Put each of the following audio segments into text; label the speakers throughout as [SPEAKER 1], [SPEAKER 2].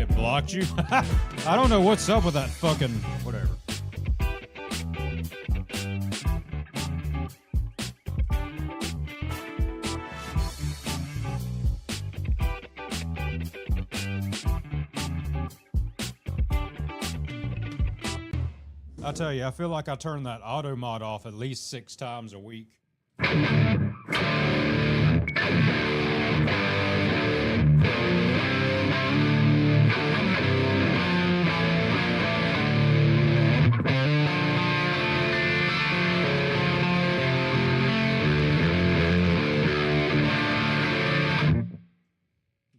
[SPEAKER 1] It blocked you? I don't know what's up with that fucking whatever. I tell you, I feel like I turn that auto mod off at least 6 times a week.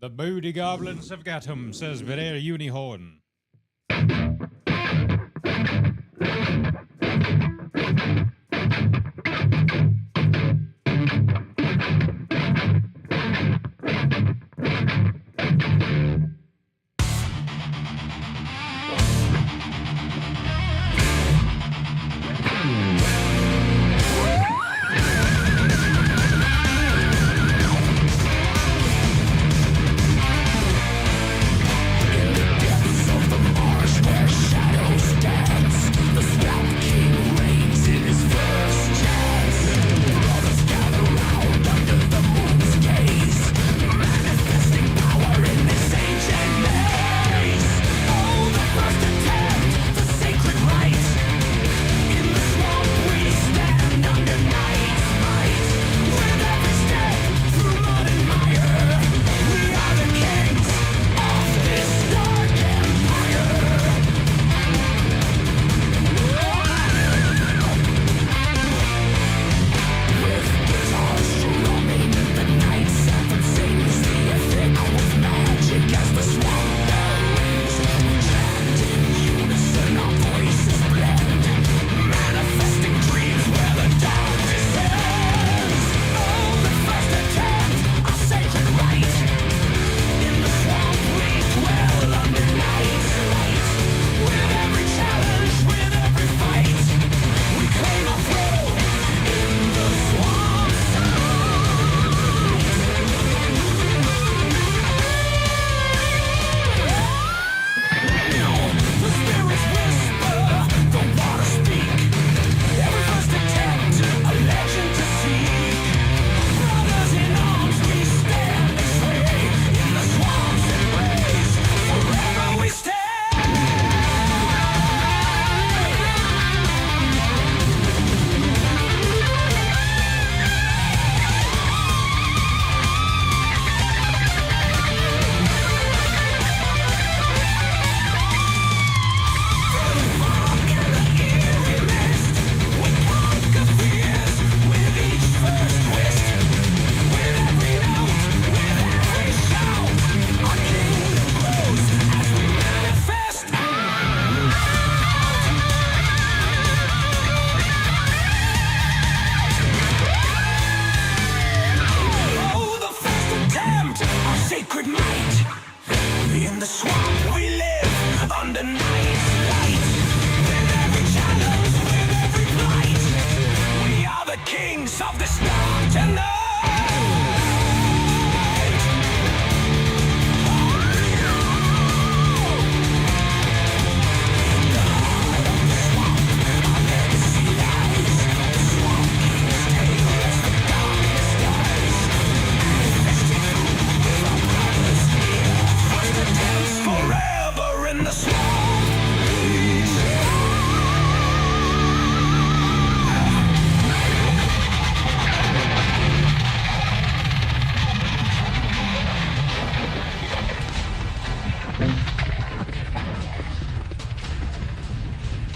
[SPEAKER 1] The booty goblins have got him, says Videre Unihorn.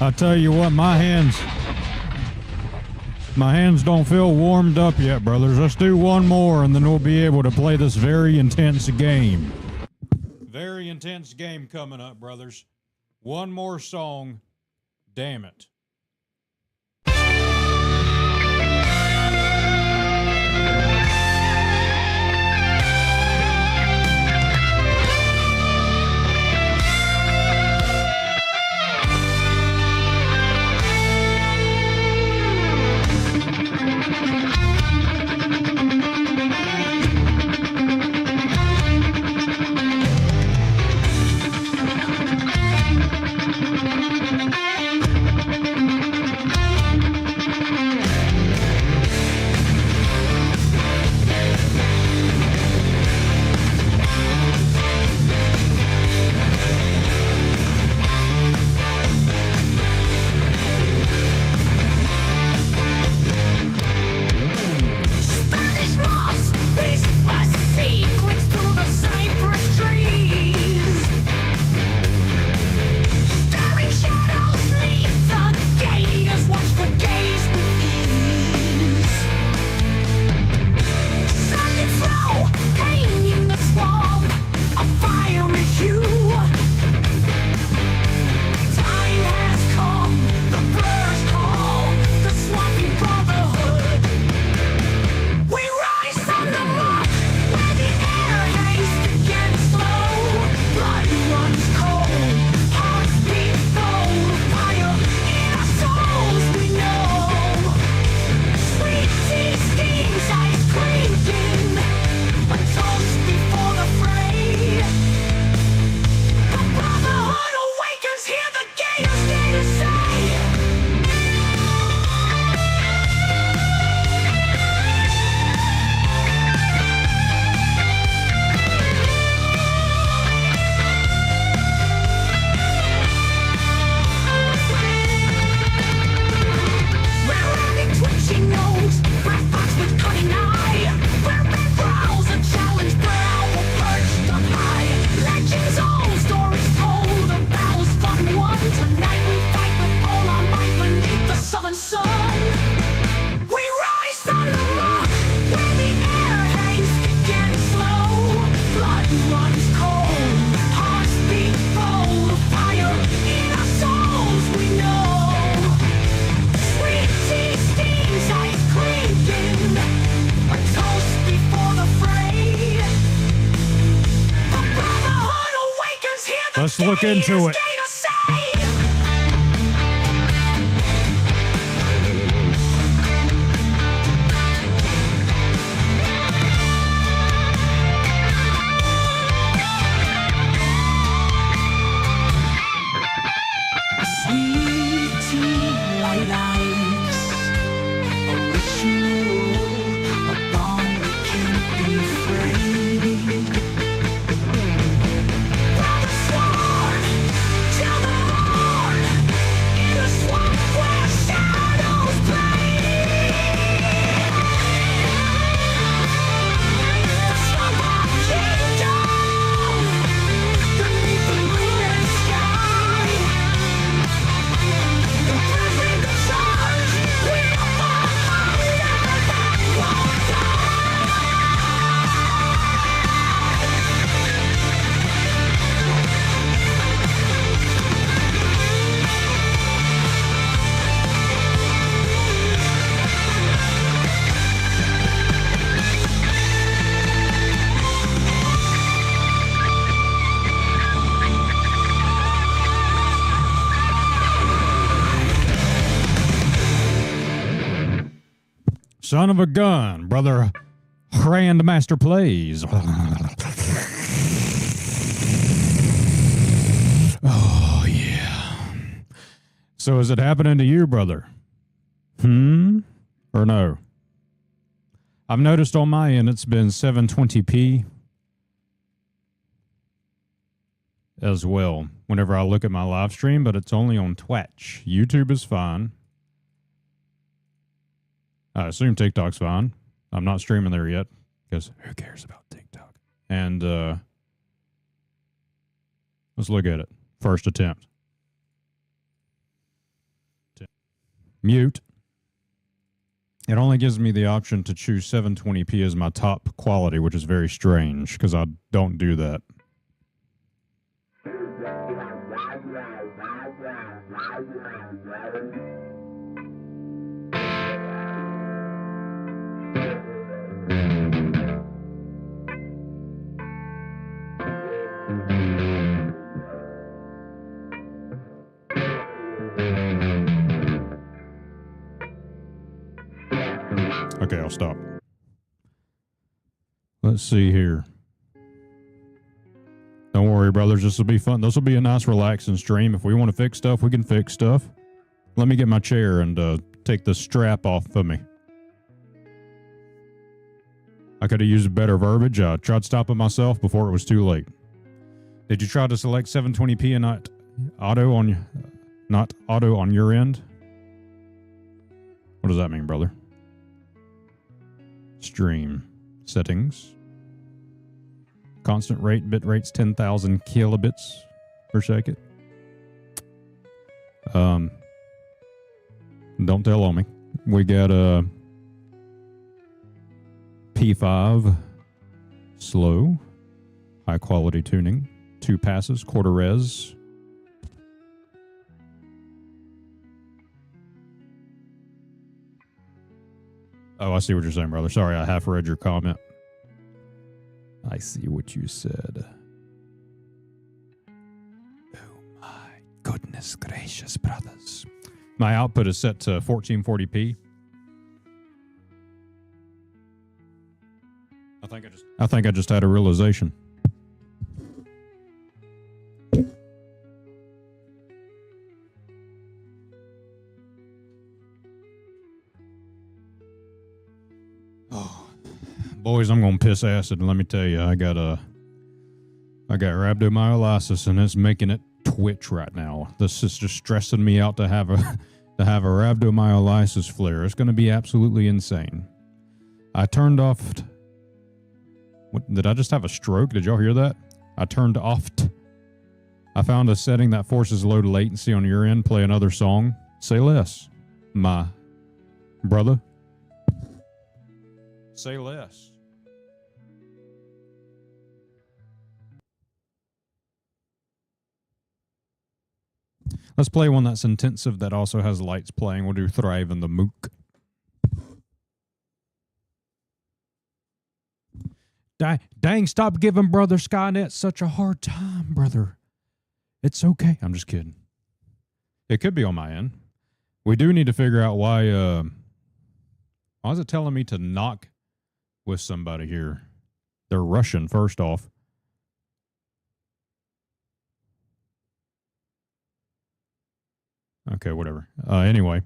[SPEAKER 1] I tell you what, my hands don't feel warmed up yet, brothers. Let's do one more, and then we'll be able to play this very intense game. Very intense game coming up, brothers. One more song. Damn it. Let's look into it. Son of a gun, brother. Grandmaster plays. Oh, yeah. So is it happening to you, brother? Or no? I've noticed on my end it's been 720p as well whenever I look at my live stream, but it's only on Twitch. YouTube is fine. I assume TikTok's fine. I'm not streaming there yet because who cares about TikTok? And let's look at it. First attempt. Mute. It only gives me the option to choose 720p as my top quality, which is very strange because I don't do that. Okay, I'll stop. Let's see here. Don't worry, brothers. This will be fun. This will be a nice, relaxing stream. If we want to fix stuff, we can fix stuff. Let me get my chair and take the strap off of me. I could have used better verbiage. I tried stopping myself before it was too late. Did you try to select 720p and not auto on your end? What does that mean, brother? Stream settings. Constant rate, bit rates 10,000 kilobits per second. Don't tell on me. We got a P5 slow, high quality tuning, 2 passes, quarter res. Oh, I see what you're saying, brother. Sorry, I half read your comment. I see what you said. Oh my goodness gracious, brothers. My output is set to 1440p. I think I just had a realization. Oh, boys, I'm gonna piss acid, and let me tell you, I got rhabdomyolysis, and it's making it twitch right now. This is just stressing me out to have a rhabdomyolysis flare. It's gonna be absolutely insane. I turned off. What, did I just have a stroke? Did y'all hear that? I turned off. I found a setting that forces low latency on your end. Play another song. Say less, my brother. Say less. Let's play one that's intensive that also has lights playing. We'll do Thrive in the Mook. Dang, stop giving Brother Skynet such a hard time, brother. It's okay. I'm just kidding. It could be on my end. We do need to figure out why is it telling me to knock with somebody here? They're Russian, first off. Okay, whatever. Anyway.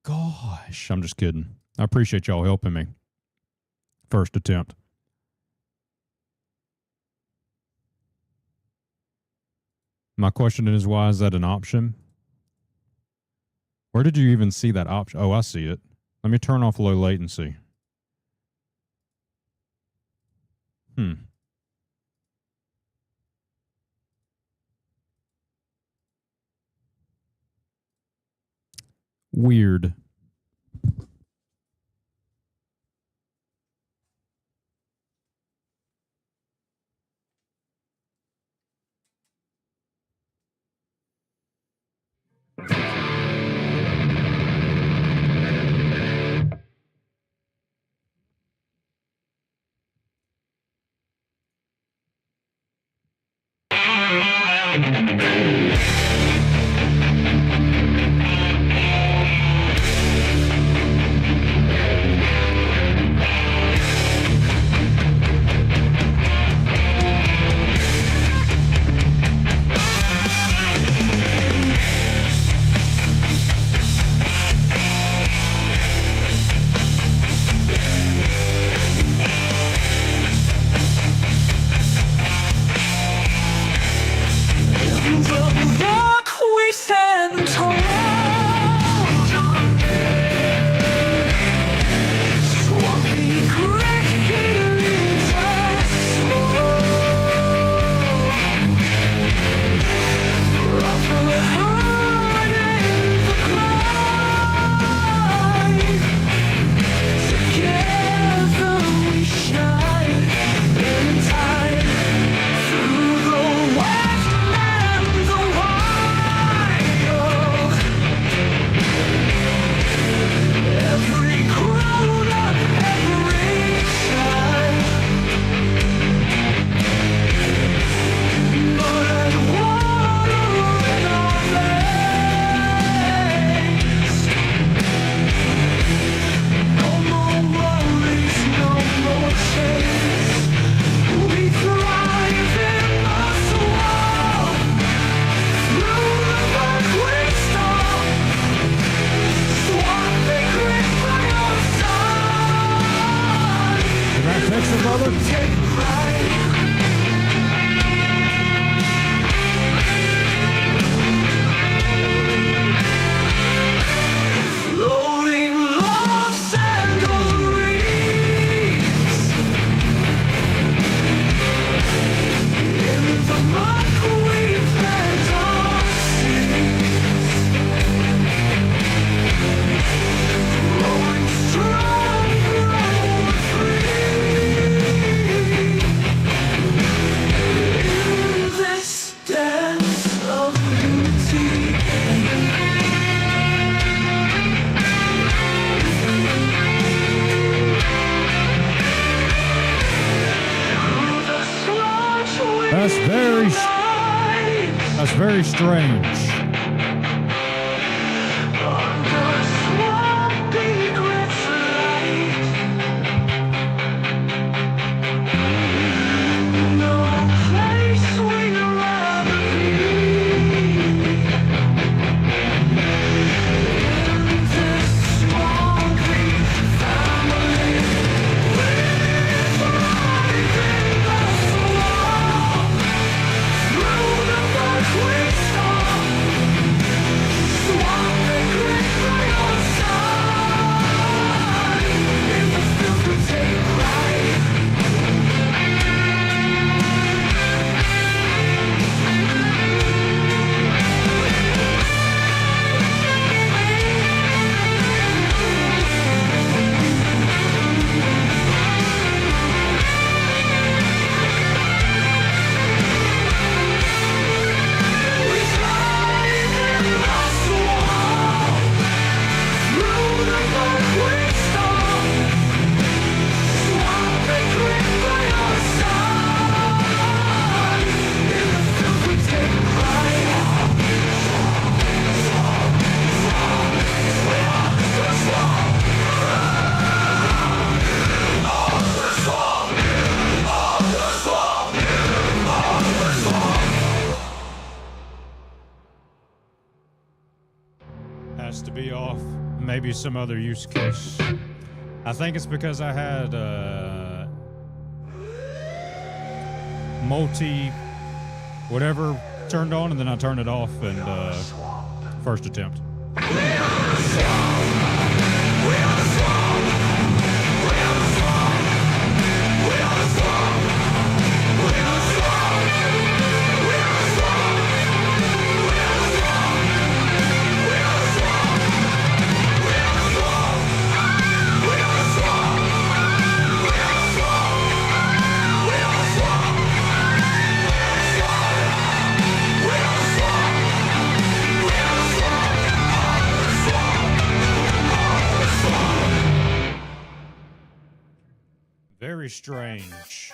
[SPEAKER 1] Gosh, I'm just kidding. I appreciate y'all helping me. First attempt. My question is, why is that an option? Where did you even see that option? Oh, I see it. Let me turn off low latency. Weird. That's very strange.
[SPEAKER 2] Stop.
[SPEAKER 1] maybe some other use case. I think it's because I had multi whatever turned on, and then I turned it off and first attempt. Very strange.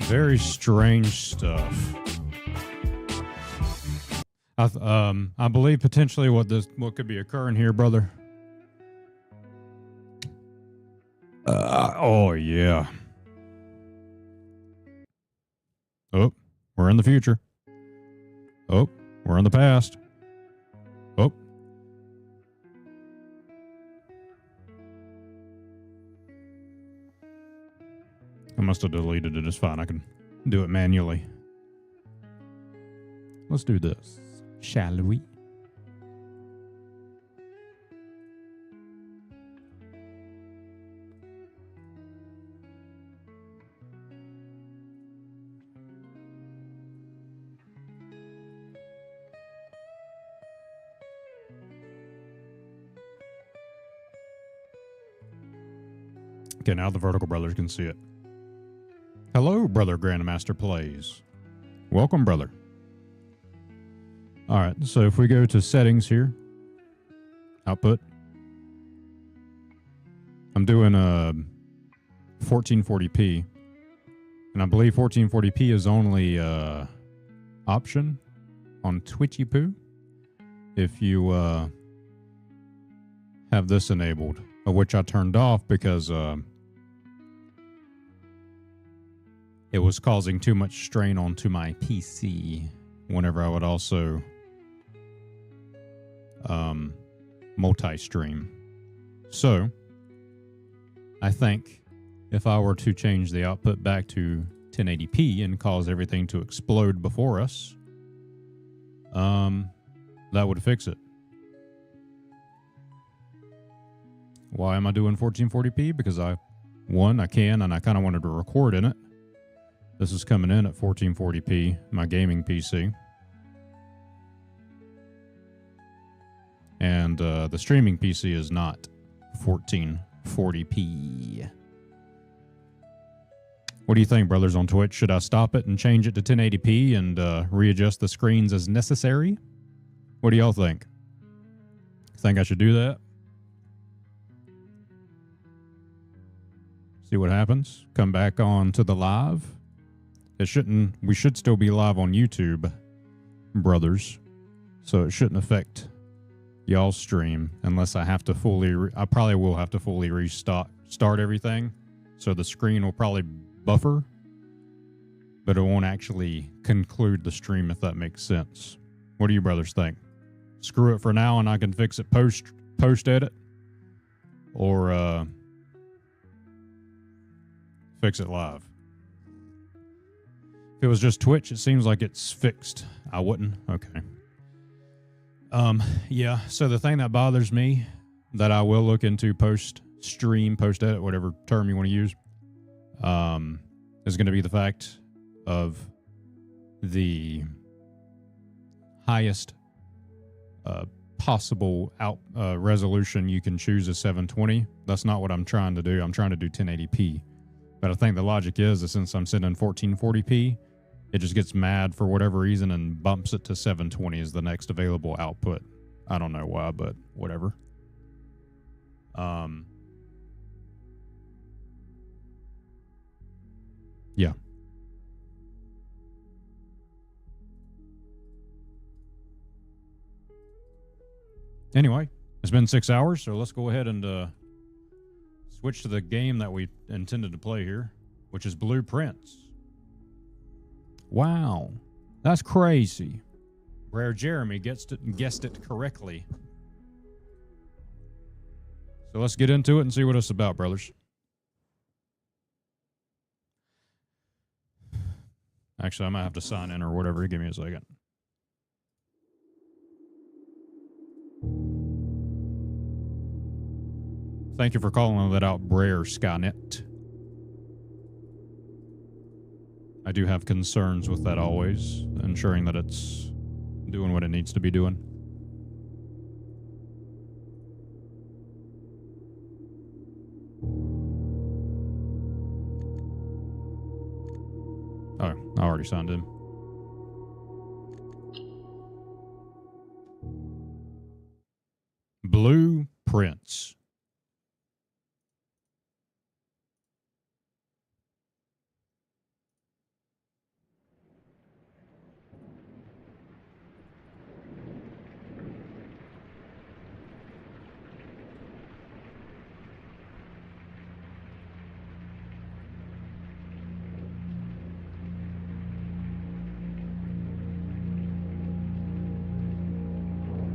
[SPEAKER 1] Very strange stuff. I believe potentially what could be occurring here, brother. Oh yeah. Oh, we're in the future. Oh, we're in the past. Oh. I must have deleted it. It's fine. I can do it manually. Let's do this, shall we? Okay, now the Vertical Brothers can see it. Hello, Brother Grandmaster Plays. Welcome, brother. All right, so if we go to settings here, output, I'm doing a 1440p, and I believe 1440p is only option on Twitchy Poo if you have this enabled, which I turned off because it was causing too much strain onto my PC whenever I would also multi-stream. So, I think if I were to change the output back to 1080p and cause everything to explode before us, that would fix it. Why am I doing 1440p? Because I can, and I kind of wanted to record in it. This is coming in at 1440p, my gaming PC. And the streaming PC is not 1440p. What do you think, brothers on Twitch? Should I stop it and change it to 1080p and readjust the screens as necessary? What do y'all think? Think I should do that? See what happens. Come back on to the live. We should still be live on YouTube, brothers. So it shouldn't affect y'all's stream unless I have to I probably will have to fully start everything. So the screen will probably buffer, but it won't actually conclude the stream, if that makes sense. What do you brothers think? Screw it for now and I can fix it post edit, or fix it live. If it was just Twitch, it seems like it's fixed. I wouldn't. Okay. Yeah, so the thing that bothers me that I will look into post-stream, post-edit, whatever term you want to use, is going to be the fact of the highest possible resolution you can choose is 720. That's not what I'm trying to do. I'm trying to do 1080p. But I think the logic is that since I'm sitting in 1440p, it just gets mad for whatever reason and bumps it to 720 as the next available output. I don't know why, but whatever. Yeah. Anyway, it's been 6 hours, so let's go ahead and switch to the game that we intended to play here, which is Blueprints. Wow, that's crazy. Rare Jeremy guessed it correctly. So let's get into it and see what it's about, brothers. Actually, I might have to sign in or whatever. Give me a second. Thank you for calling that out, Brer Skynet. I do have concerns with that always, ensuring that it's doing what it needs to be doing. Oh, I already signed in. Blueprints.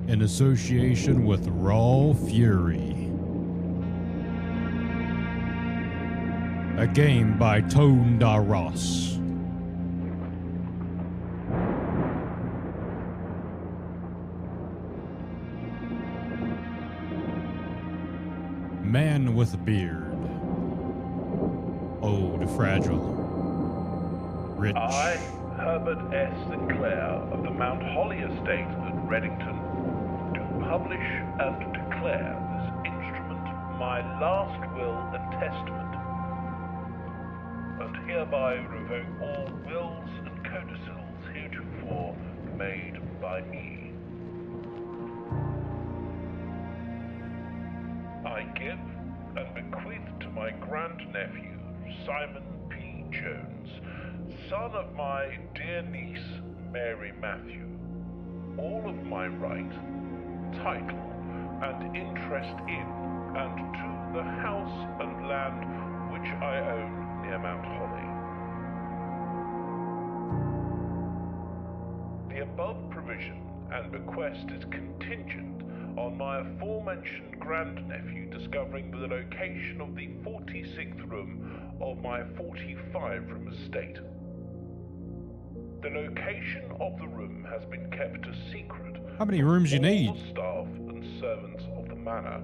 [SPEAKER 1] In association with Raw Fury. A game by Tonda Ross. Man with a beard. Old, fragile. Rich.
[SPEAKER 2] I, Herbert S. Sinclair of the Mount Holly Estate at Reddington, do publish and declare this instrument my last will and testament, and hereby revoke all wills and codicils heretofore made by me. I give and bequeath to my grandnephew, Simon P. Jones, son of my dear niece, Mary Matthew, all of my right, title, and interest in and to the house and land which I own near Mount Holly. The above provision and bequest is contingent on my aforementioned grandnephew discovering the location of the 46th room of my 45-room estate. The location of the room has been kept a secret.
[SPEAKER 1] How many rooms you need?
[SPEAKER 2] All the staff and servants of the manor,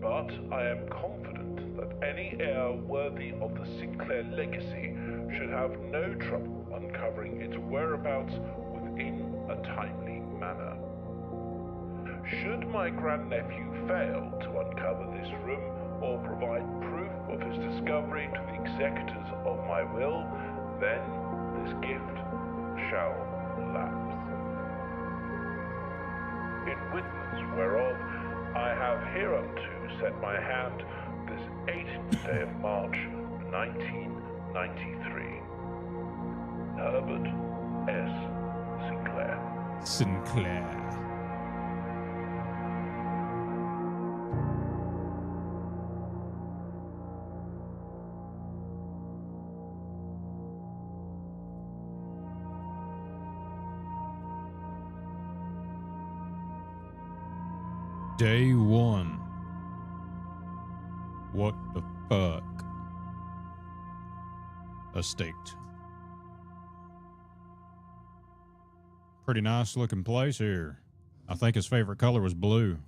[SPEAKER 2] but I am confident that any heir worthy of the Sinclair legacy should have no trouble uncovering its whereabouts within a timely manner. Should my grandnephew fail to uncover this room or provide proof of his discovery to the executors of my will, then this gift shall lapse. In witness whereof I have hereunto set my hand this 8th day of March, 1993. Herbert S. Sinclair.
[SPEAKER 1] Sinclair. Day 1. What the fuck? Estate. Pretty nice looking place here. I think his favorite color was blue.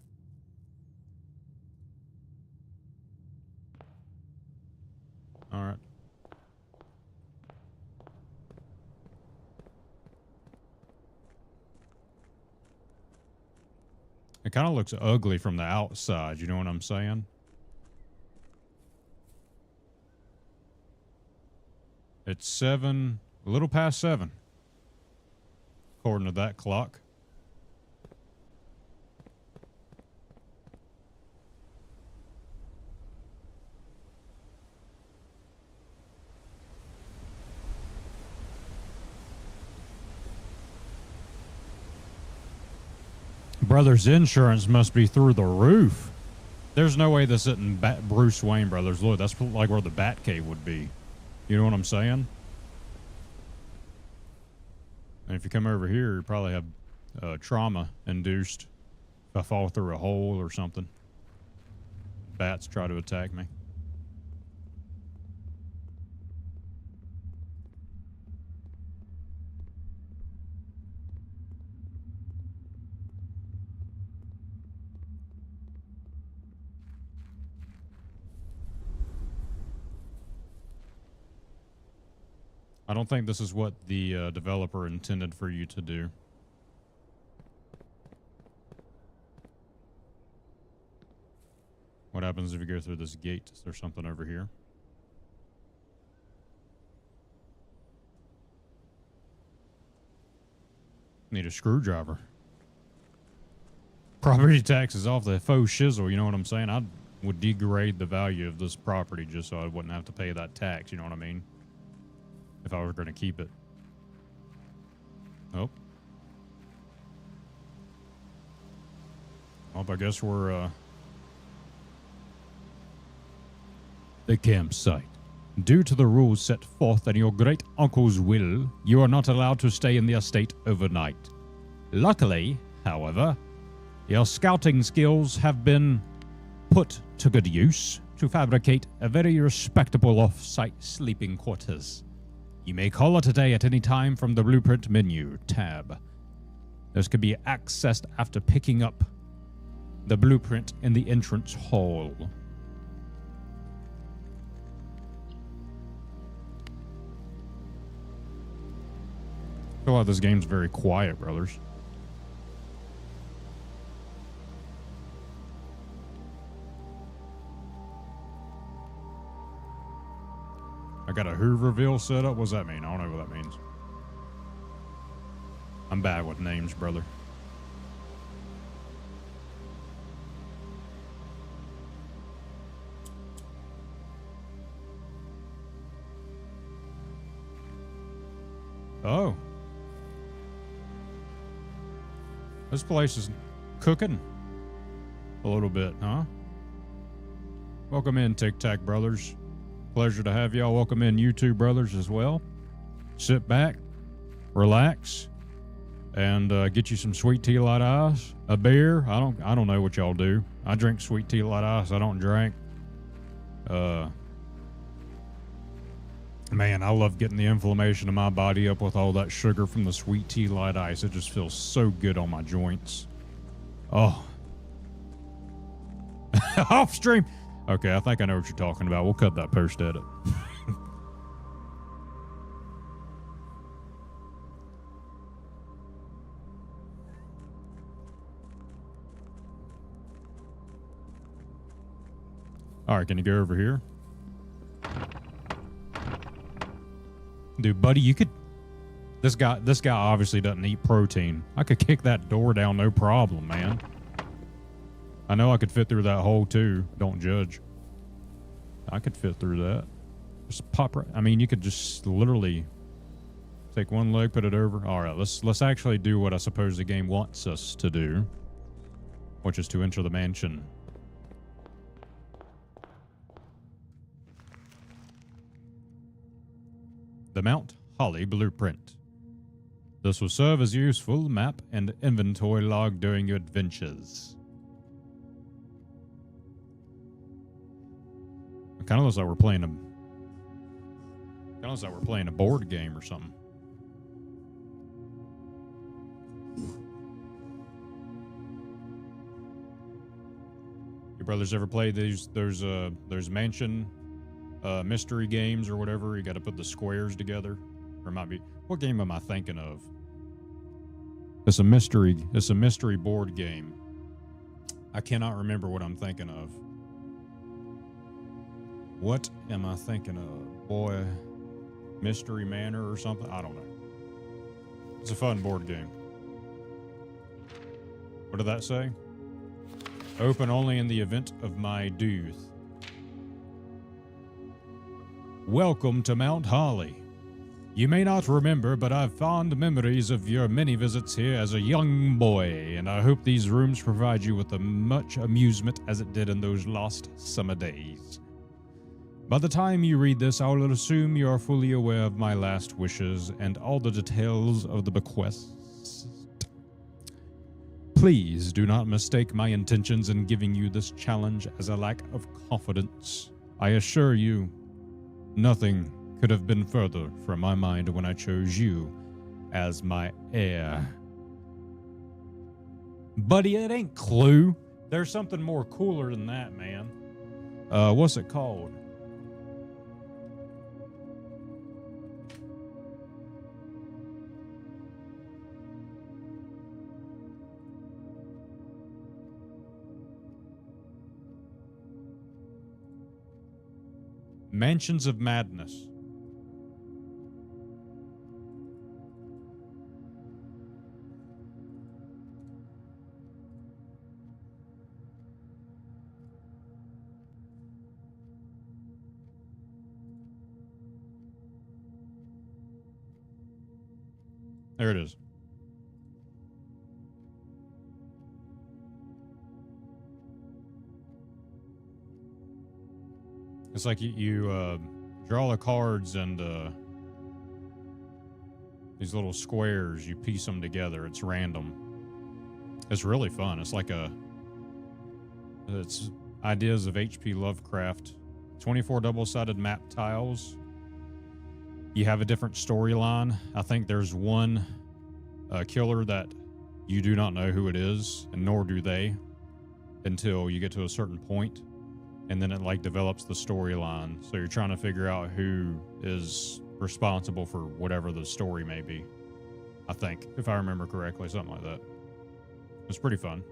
[SPEAKER 1] All right. It kind of looks ugly from the outside, you know what I'm saying? It's 7, a little past 7, according to that clock. Brothers' insurance must be through the roof. There's no way this isn't Bruce Wayne Brothers. Look, that's like where the Batcave would be. You know what I'm saying? And if you come over here, you probably have trauma induced if I fall through a hole or something. Bats try to attack me. I don't think this is what the developer intended for you to do. What happens if you go through this gate? Is there something over here? Need a screwdriver. Property taxes off the faux shizzle, you know what I'm saying? I would degrade the value of this property just so I wouldn't have to pay that tax, you know what I mean? If I were going to keep it. Oh. Well, I guess we're, the campsite. Due to the rules set forth in your great uncle's will, you are not allowed to stay in the estate overnight. Luckily, however, your scouting skills have been put to good use to fabricate a very respectable off-site sleeping quarters. You may call it a day at any time from the Blueprint menu tab. This can be accessed after picking up the blueprint in the entrance hall. I feel like this game's very quiet, brothers. I got a Hooverville set up. What's that mean? I don't know what that means. I'm bad with names, brother. Oh. This place is cooking a little bit, huh? Welcome in, Tic Tac Brothers. Pleasure to have y'all. Welcome in, YouTube brothers, as well. Sit back, relax, and get you some sweet tea light ice, a beer. I don't know what y'all do. I drink sweet tea light ice. I don't drink. Man, I love getting the inflammation in my body up with all that sugar from the sweet tea light ice. It just feels so good on my joints. Oh. Off stream. Okay, I think I know what you're talking about. We'll cut that post edit. All right, can you go over here? Dude, buddy, you could... This guy obviously doesn't eat protein. I could kick that door down, no problem, man. I know I could fit through that hole, too. Don't judge. I could fit through that. Just pop right... I mean, you could just literally take one leg, put it over. All right, let's actually do what I suppose the game wants us to do, which is to enter the mansion. The Mount Holly Blueprint. This will serve as a useful map and inventory log during your adventures. It kind of looks like we're playing a board game or something. Your brothers ever play these? There's mansion mystery games or whatever. You got to put the squares together. Or it might be, what game am I thinking of? It's a mystery board game. I cannot remember what I'm thinking of. What am I thinking of? Boy, Mystery Manor or something? I don't know. It's a fun board game. What did that say? Open only in the event of my death. Welcome to Mount Holly. You may not remember, but I've fond memories of your many visits here as a young boy, and I hope these rooms provide you with as much amusement as it did in those lost summer days. By the time you read this, I will assume you are fully aware of my last wishes and all the details of the bequest. Please do not mistake my intentions in giving you this challenge as a lack of confidence. I assure you, nothing could have been further from my mind when I chose you as my heir. Buddy, it ain't Clue. There's something more cooler than that, man. What's it called? Mansions of Madness. There it is. It's like you draw the cards and these little squares, you piece them together. It's random. It's really fun. It's like it's ideas of H.P. Lovecraft. 24 double-sided map tiles. You have a different storyline. I think there's one killer that you do not know who it is, and nor do they, until you get to a certain point, and then it like develops the storyline. So you're trying to figure out who is responsible for whatever the story may be. I think, if I remember correctly, something like that. It's pretty fun.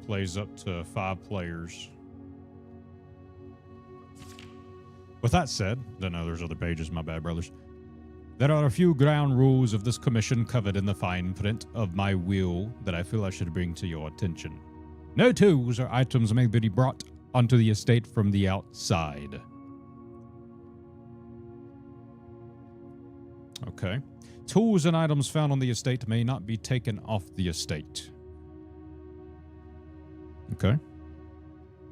[SPEAKER 1] Plays up to 5 players. With that said, no, there's other pages, my bad, brothers. There are a few ground rules of this commission covered in the fine print of my will that I feel I should bring to your attention. No tools or items may be brought onto the estate from the outside. Okay. Tools and items found on the estate may not be taken off the estate. Okay.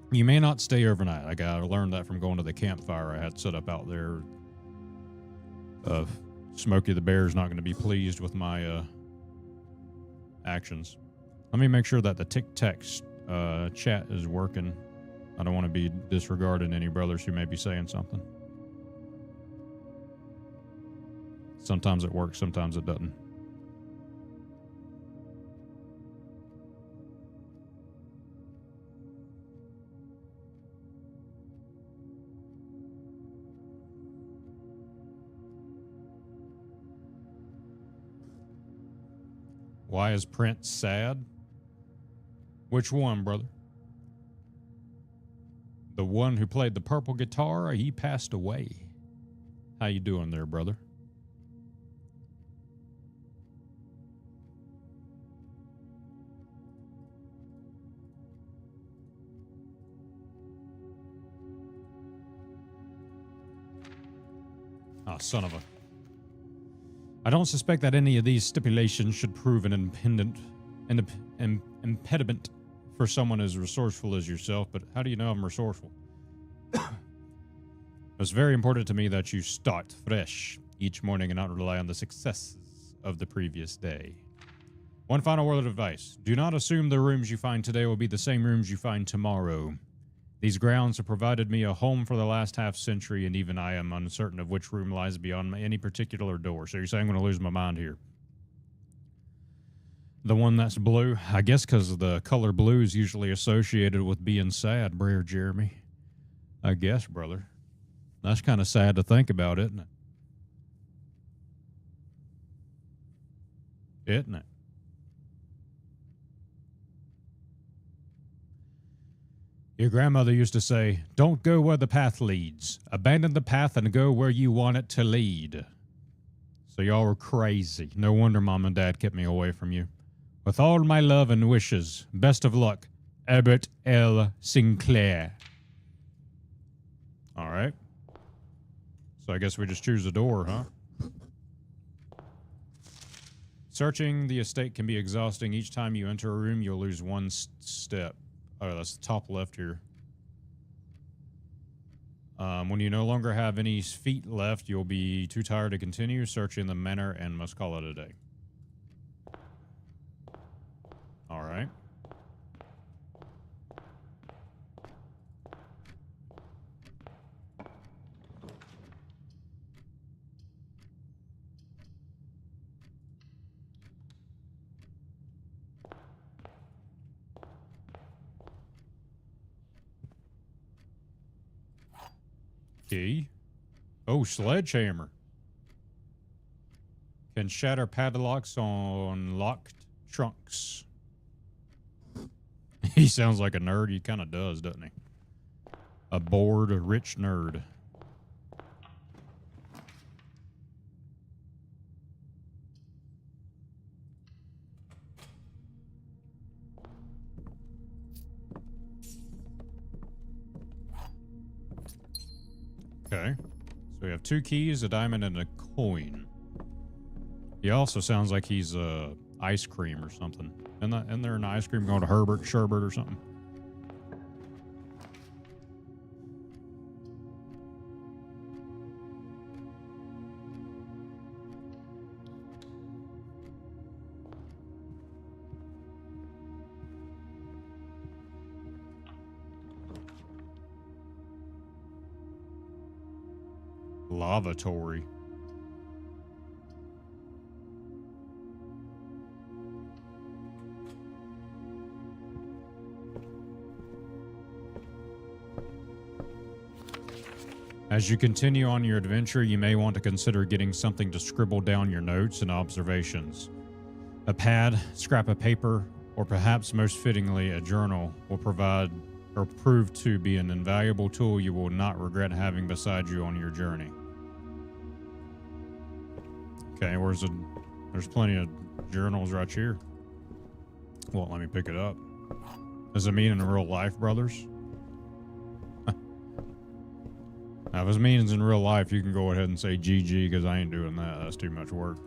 [SPEAKER 1] You may not stay overnight. I learned that from going to the campfire I had set up out there. Smokey the Bear's not going to be pleased with my actions. Let me make sure that the tic-tac chat is working. I don't want to be disregarding any brothers who may be saying something. Sometimes it works, sometimes it doesn't. Why is Prince sad? Which one, brother? The one who played the purple guitar? He passed away. How you doing there, brother? Ah, son of a... I don't suspect that any of these stipulations should prove an impediment for someone as resourceful as yourself, but how do you know I'm resourceful? It's very important to me that you start fresh each morning and not rely on the successes of the previous day. One final word of advice. Do not assume the rooms you find today will be the same rooms you find tomorrow. These grounds have provided me a home for the last half-century, and even I am uncertain of which room lies beyond any particular door. So you're saying I'm going to lose my mind here? The one that's blue? I guess because the color blue is usually associated with being sad, Brer Jeremy. I guess, brother. That's kind of sad to think about, isn't it? Isn't it? Your grandmother used to say, don't go where the path leads. Abandon the path and go where you want it to lead. So y'all were crazy. No wonder Mom and Dad kept me away from you. With all my love and wishes, best of luck, Albert L. Sinclair. All right. So I guess we just choose a door, huh? Searching the estate can be exhausting. Each time you enter a room, you'll lose one step. Oh, that's the top left here. When you no longer have any feet left, you'll be too tired to continue searching the manor and must call it a day. All right. Key. Oh, sledgehammer. Can shatter padlocks on locked trunks. He sounds like a nerd. He kind of does, doesn't he? A bored, rich nerd. Okay. So we have 2 keys, a diamond, and a coin. He also sounds like he's ice cream or something. Isn't there an ice cream going to Herbert, Sherbert, or something? Lavatory. As you continue on your adventure, you may want to consider getting something to scribble down your notes and observations. A pad, scrap of paper, or perhaps most fittingly, a journal will provide or prove to be an invaluable tool you will not regret having beside you on your journey. Okay, there's plenty of journals right here. Won't let me pick it up. Does it mean in real life, brothers? Now, if it means in real life, you can go ahead and say GG, because I ain't doing that. That's too much work.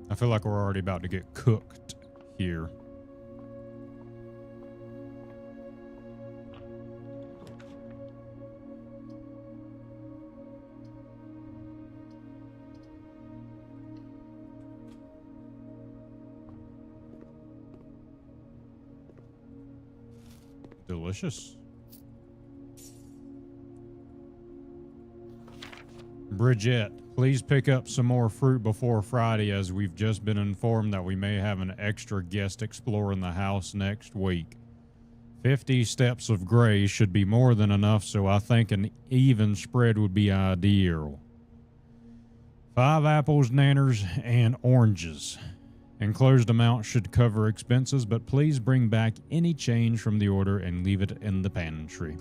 [SPEAKER 1] I feel like we're already about to get cooked here. Delicious. Bridget, please pick up some more fruit before Friday, as we've just been informed that we may have an extra guest exploring the house next week. 50 steps of gray should be more than enough, so I think an even spread would be ideal. 5 apples, nanners, and oranges. Enclosed amount should cover expenses, but please bring back any change from the order and leave it in the pantry.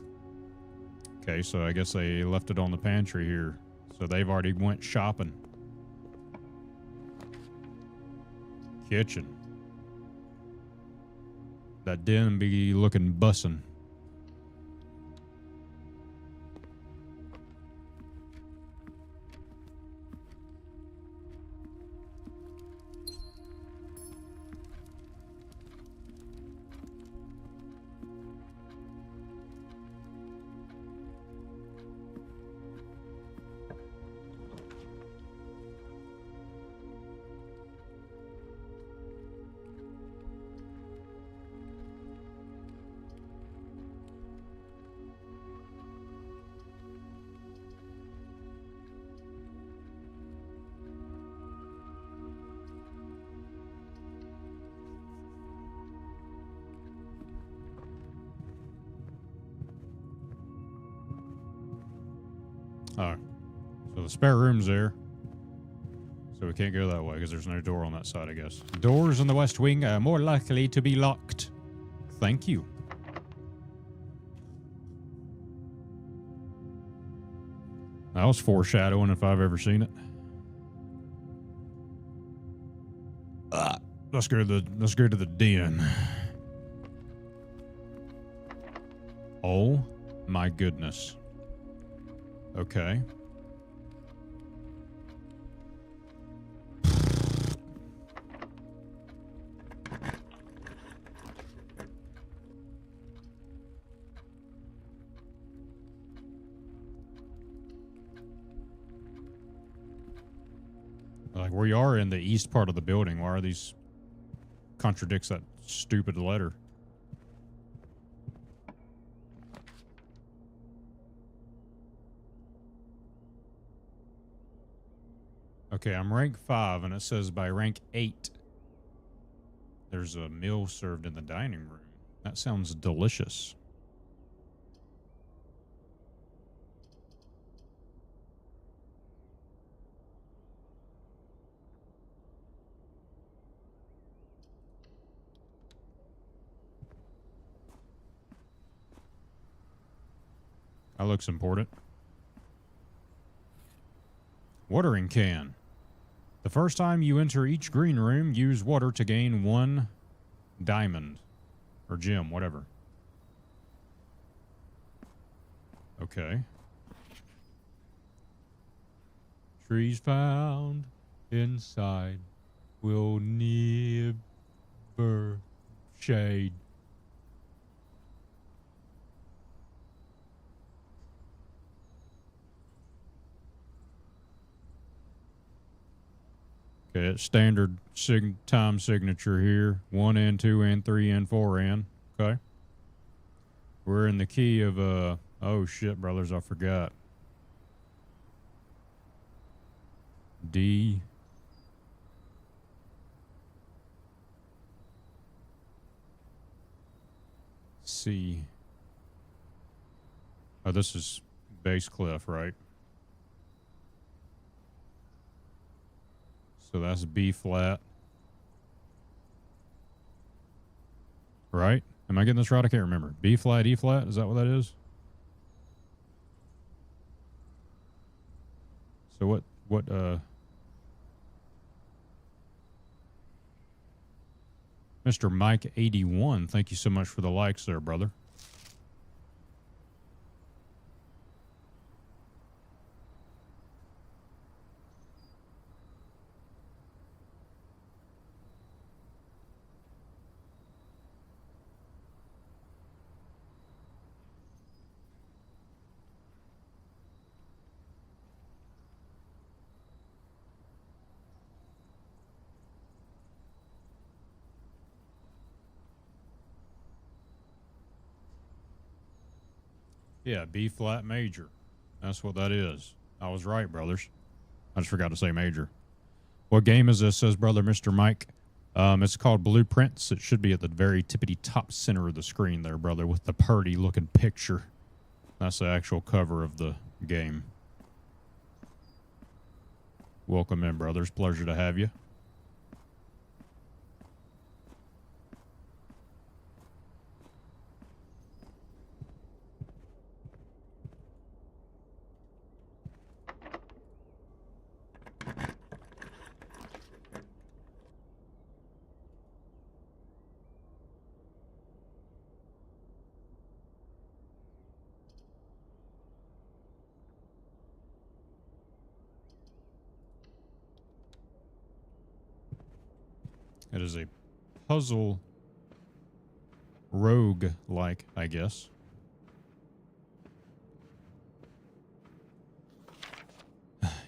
[SPEAKER 1] Okay, so I guess they left it on the pantry here. So they've already went shopping. Kitchen. That den be looking bussin'. Oh, so the spare room's there. So we can't go that way because there's no door on that side, I guess. Doors in the west wing are more likely to be locked. Thank you. That was foreshadowing if I've ever seen it. Let's go to the den. Oh my goodness. Okay. Like, we are in the east part of the building. Why are these contradicts that stupid letter? Okay, I'm rank 5, and it says by rank 8, there's a meal served in the dining room. That sounds delicious. That looks important. Watering can. The first time you enter each green room, use water to gain 1 diamond. Or gem, whatever. Okay. Trees found inside will never shade. Okay, it's standard time signature here. 1 and 2 and 3 and 4 and. Okay. We're in the key of, oh shit, brothers, I forgot. D. C. Oh, this is base cliff, right? So that's B flat. Right? Am I getting this right? I can't remember. B flat, E flat? Is that what that is? So what, Mr. Mike 81, thank you so much for the likes there, brother. Yeah, B flat major. That's what that is. I was right, brothers. I just forgot to say major. What game is this, says brother Mr. Mike? It's called Blueprints. It should be at the very tippity top center of the screen there, brother, with the purty looking picture. That's the actual cover of the game. Welcome in, brothers. Pleasure to have you. It is a puzzle rogue-like, I guess.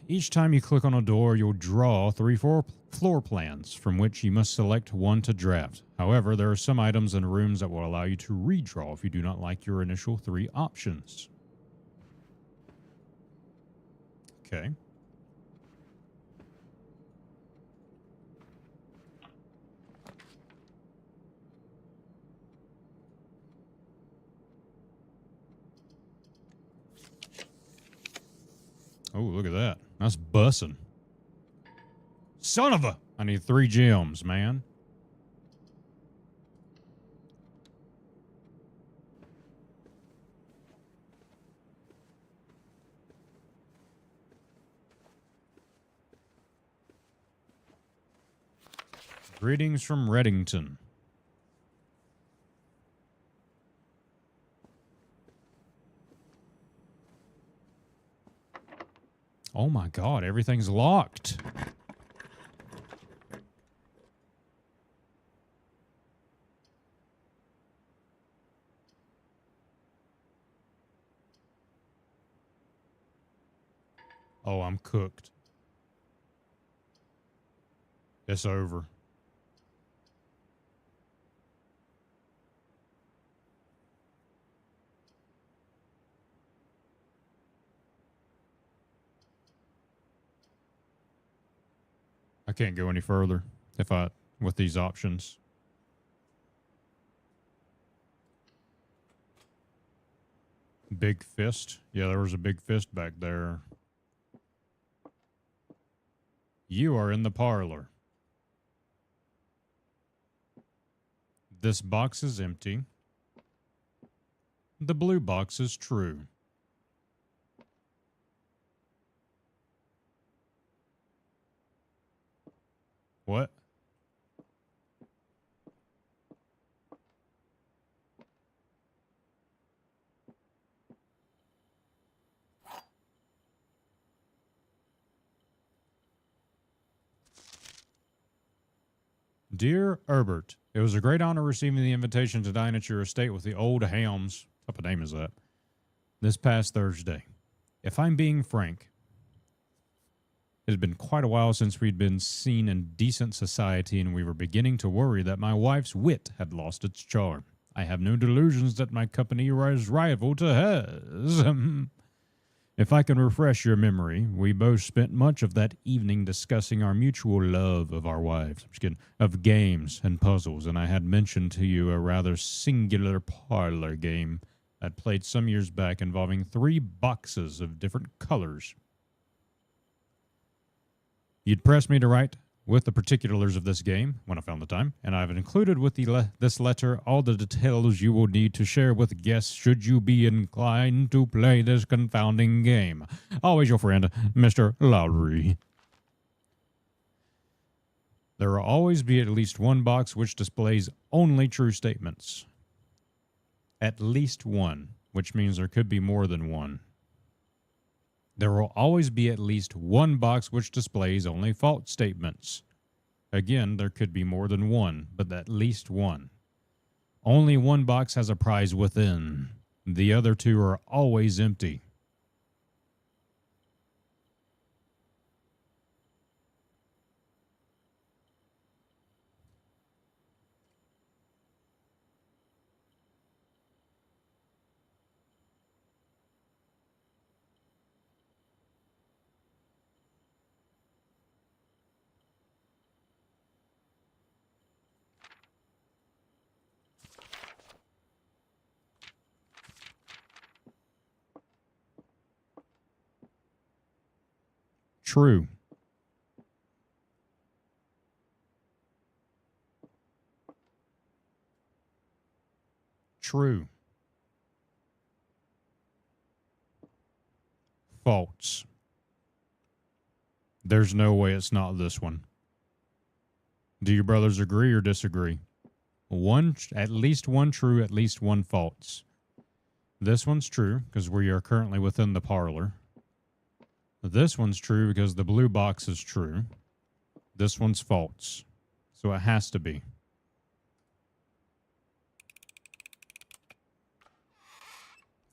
[SPEAKER 1] Each time you click on a door, you'll draw 3 floor plans, from which you must select one to draft. However, there are some items in rooms that will allow you to redraw if you do not like your initial 3 options. Okay. Oh, look at that. That's bussin'. Son of a... I need 3 gems, man. Greetings from Reddington. Oh my god, everything's locked. Oh, I'm cooked. It's over. I can't go any further with these options. Big fist. Yeah, there was a big fist back there. You are in the parlor. This box is empty. The blue box is true. What? Dear Herbert, it was a great honor receiving the invitation to dine at your estate with the old hams. What type of name is that? This past Thursday. If I'm being frank, it had been quite a while since we'd been seen in decent society, and we were beginning to worry that my wife's wit had lost its charm. I have no delusions that my company was rival to hers. If I can refresh your memory, we both spent much of that evening discussing our mutual love of our wives, of games and puzzles, and I had mentioned to you a rather singular parlor game I'd played some years back involving 3 boxes of different colors. You'd pressed me to write with the particulars of this game when I found the time, and I've included with this letter all the details you will need to share with guests should you be inclined to play this confounding game. Always your friend, Mr. Lowry. There will always be at least one box which displays only true statements. At least one, which means there could be more than one. There will always be at least one box which displays only false statements. Again, there could be more than one, but at least one. Only one box has a prize within. The other 2 are always empty. True. True. False. There's no way it's not this one. Do you brothers agree or disagree? At least one true, at least one false. This one's true because we are currently within the parlor. This one's true because the blue box is true. This one's false. So it has to be.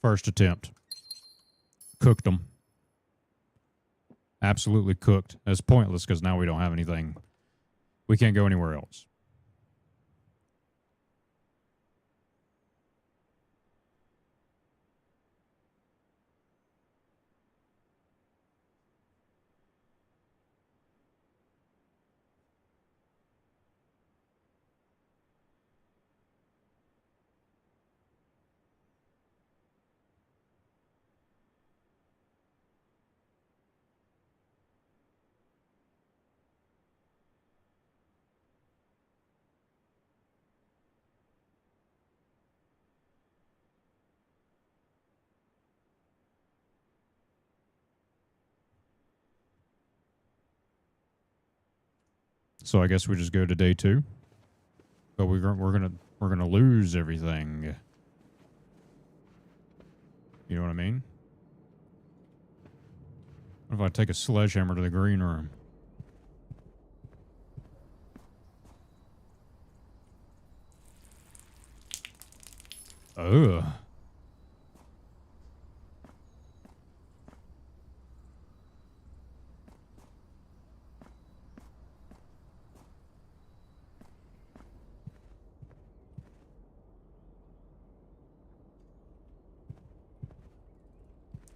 [SPEAKER 1] First attempt. Cooked them. Absolutely cooked. It's pointless because now we don't have anything. We can't go anywhere else. So I guess we just go to day 2. But we're gonna lose everything. You know what I mean? What if I take a sledgehammer to the green room? Ugh.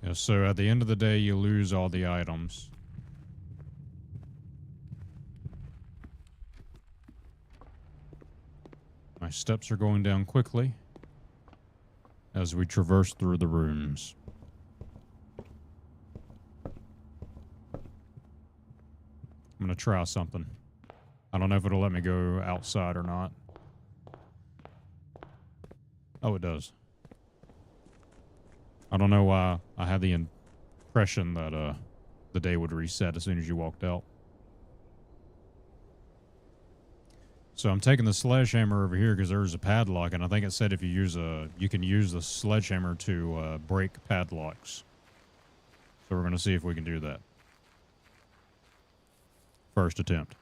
[SPEAKER 1] Yeah, so at the end of the day, you lose all the items. My steps are going down quickly as we traverse through the rooms. I'm going to try something. I don't know if it'll let me go outside or not. Oh, it does. I don't know why I had the impression that the day would reset as soon as you walked out. So I'm taking the sledgehammer over here because there's a padlock, and I think it said if you use you can use the sledgehammer to break padlocks. So we're going to see if we can do that. First attempt.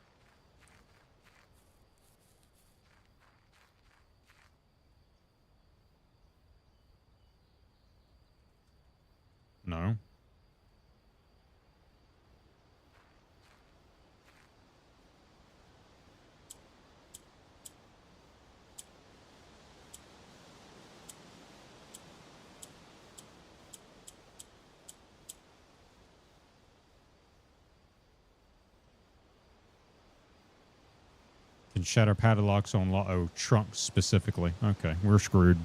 [SPEAKER 1] No. Can shatter padlocks on trunks specifically. Okay, we're screwed.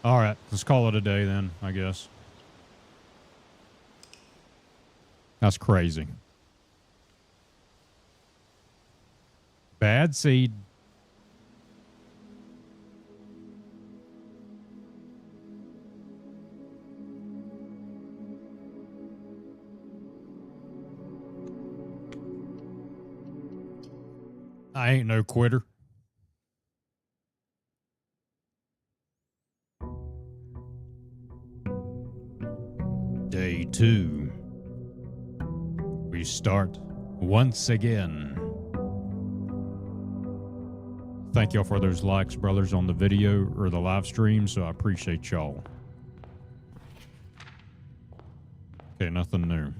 [SPEAKER 1] All right, let's call it a day then, I guess. That's crazy. Bad seed. I ain't no quitter. Day 2. We start once again. Thank y'all for those likes, brothers, on the video or the live stream, so I appreciate y'all. Okay, nothing new.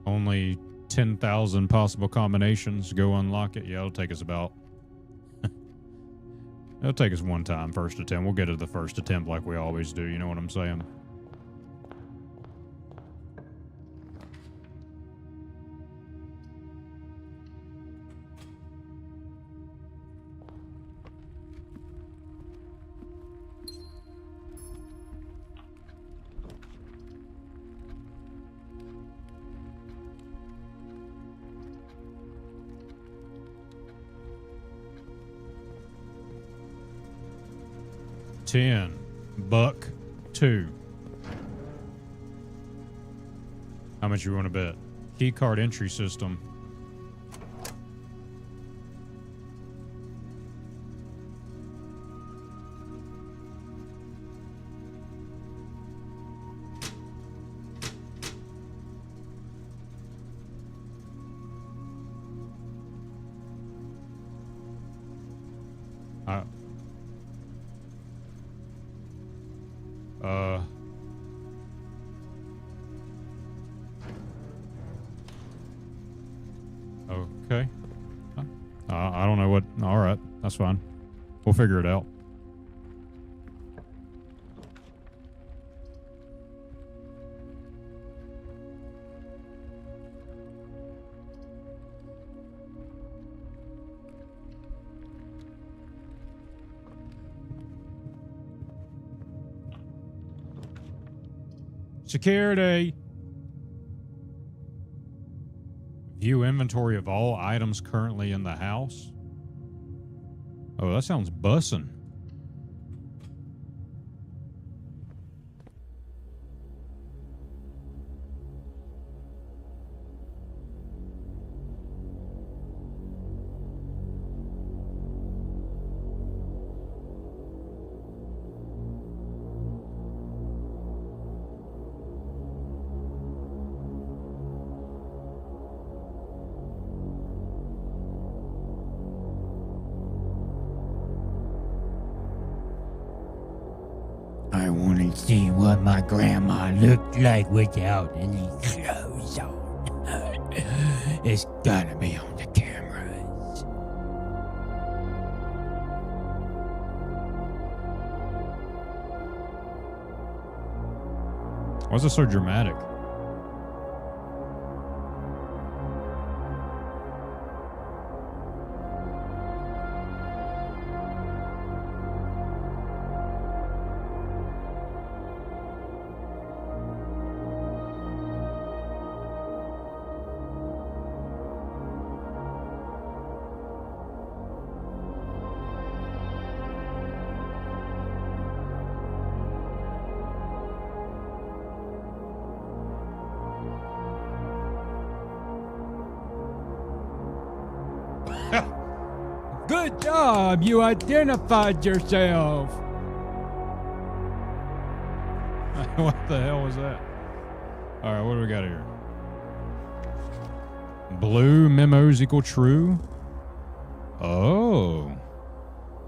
[SPEAKER 1] Only 10,000 possible combinations. Go unlock it. Yeah, it'll take us about... it'll take us one time, first attempt. We'll get to the first attempt like we always do. You know what I'm saying? $10. How much you want to bet? Key card entry system. Okay. I don't know what. All right. That's fine. We'll figure it out. Security. View inventory of all items currently in the house. Oh, that sounds bussin'.
[SPEAKER 3] I want to see what my grandma looked like without any clothes on. It's gotta be on the cameras.
[SPEAKER 1] Why is it so dramatic?
[SPEAKER 3] Good job! You identified yourself!
[SPEAKER 1] What the hell was that? All right, what do we got here? Blue memos equal true? Oh.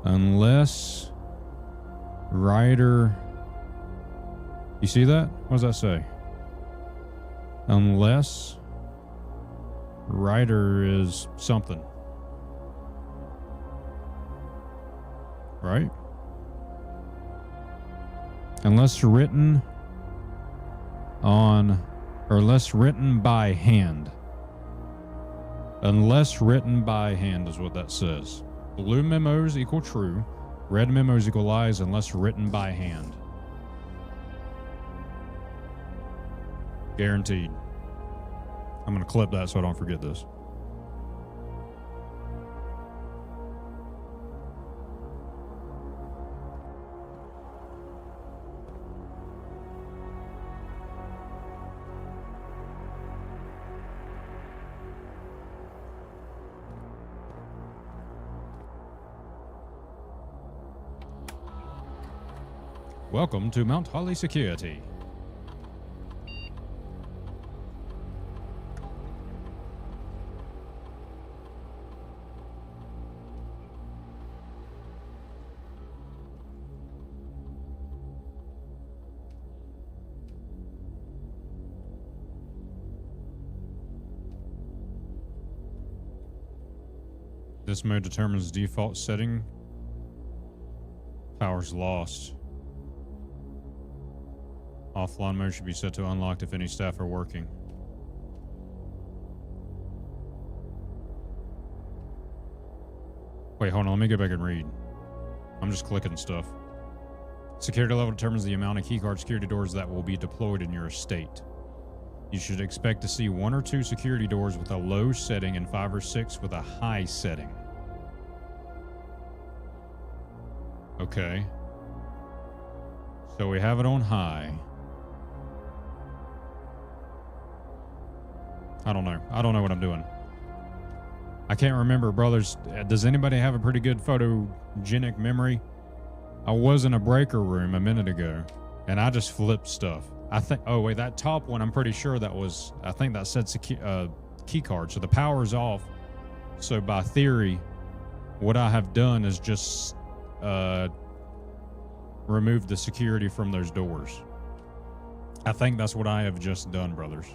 [SPEAKER 1] Unless writer... You see that? What does that say? Unless writer is something. Right? Unless written on, or unless written by hand. Unless written by hand is what that says. Blue memos equal true. Red memos equal lies unless written by hand. Guaranteed. I'm going to clip that so I don't forget this. Welcome to Mount Holly Security. This mode determines default setting. Powers lost. Offline mode should be set to unlocked if any staff are working. Wait, hold on. Let me go back and read. I'm just clicking stuff. Security level determines the amount of keycard security doors that will be deployed in your estate. You should expect to see 1 or 2 security doors with a low setting and 5 or 6 with a high setting. Okay. So we have it on high. I don't know. I don't know what I'm doing. I can't remember, brothers. Does anybody have a pretty good photogenic memory? I was in a breaker room a minute ago, and I just flipped stuff. I think, oh wait, that top one, I'm pretty sure that was, I think that said key card. So the power's off. So by theory, what I have done is just remove the security from those doors. I think that's what I have just done, brothers.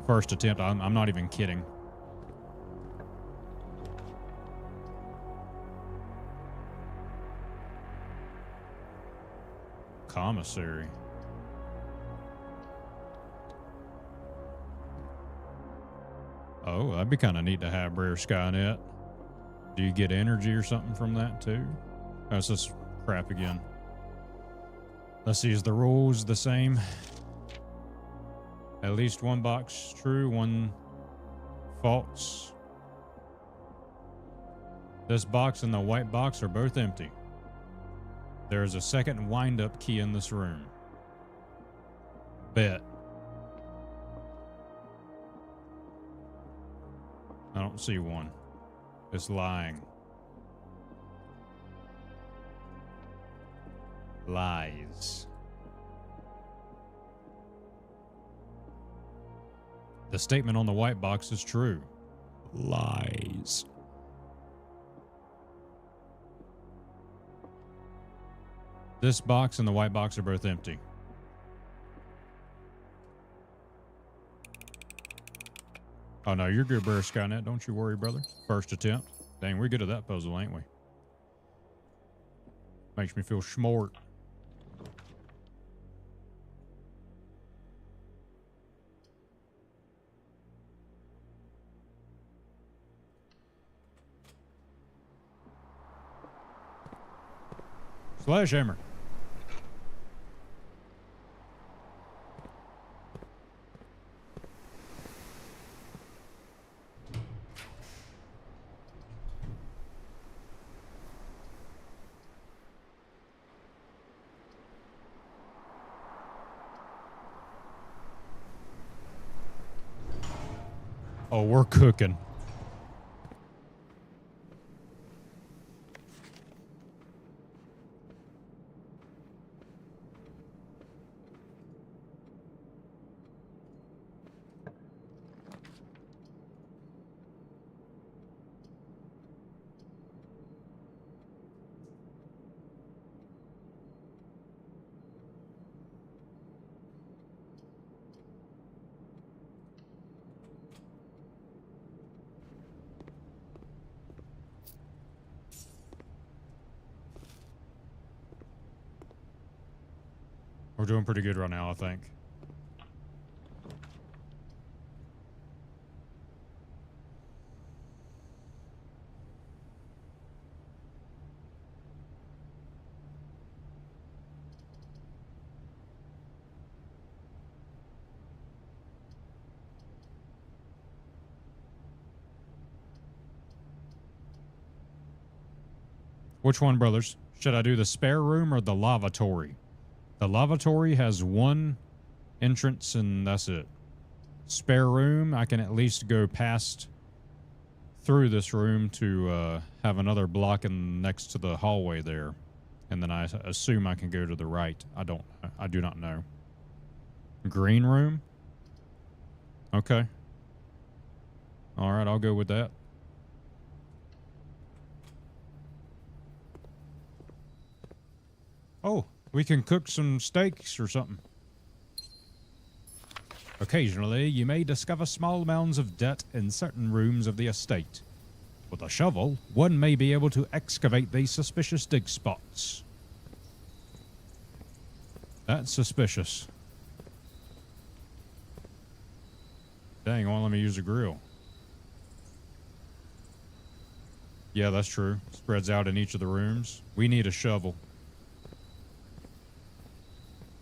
[SPEAKER 1] First attempt. I'm not even kidding. Commissary. Oh, that'd be kind of neat to have, Rare Skynet. Do you get energy or something from that too? Oh, it's this crap again. Let's see, is the rules the same? At least 1 box true, 1 false. This box and the white box are both empty. There is a second wind-up key in this room. Bet. I don't see one. It's lying. Lies. The statement on the white box is true. Lies. This box and the white box are both empty. Oh no, you're good, Brother Skynet. Don't you worry, brother. First attempt. Dang, we're good at that puzzle, ain't we? Makes me feel smart. Sledgehammer. Oh, we're cooking. We're doing pretty good right now, I think. Which one, brothers? Should I do the spare room or the lavatory? The lavatory has one entrance and that's it. Spare room, I can at least go past through this room to have another block next to the hallway there. And then I assume I can go to the right. I do not know. Green room? Okay. All right, I'll go with that. Oh, we can cook some steaks or something. Occasionally, you may discover small mounds of dirt in certain rooms of the estate. With a shovel, one may be able to excavate these suspicious dig spots. That's suspicious. Dang, why don't let me use a grill? Yeah, that's true. Spreads out in each of the rooms. We need a shovel.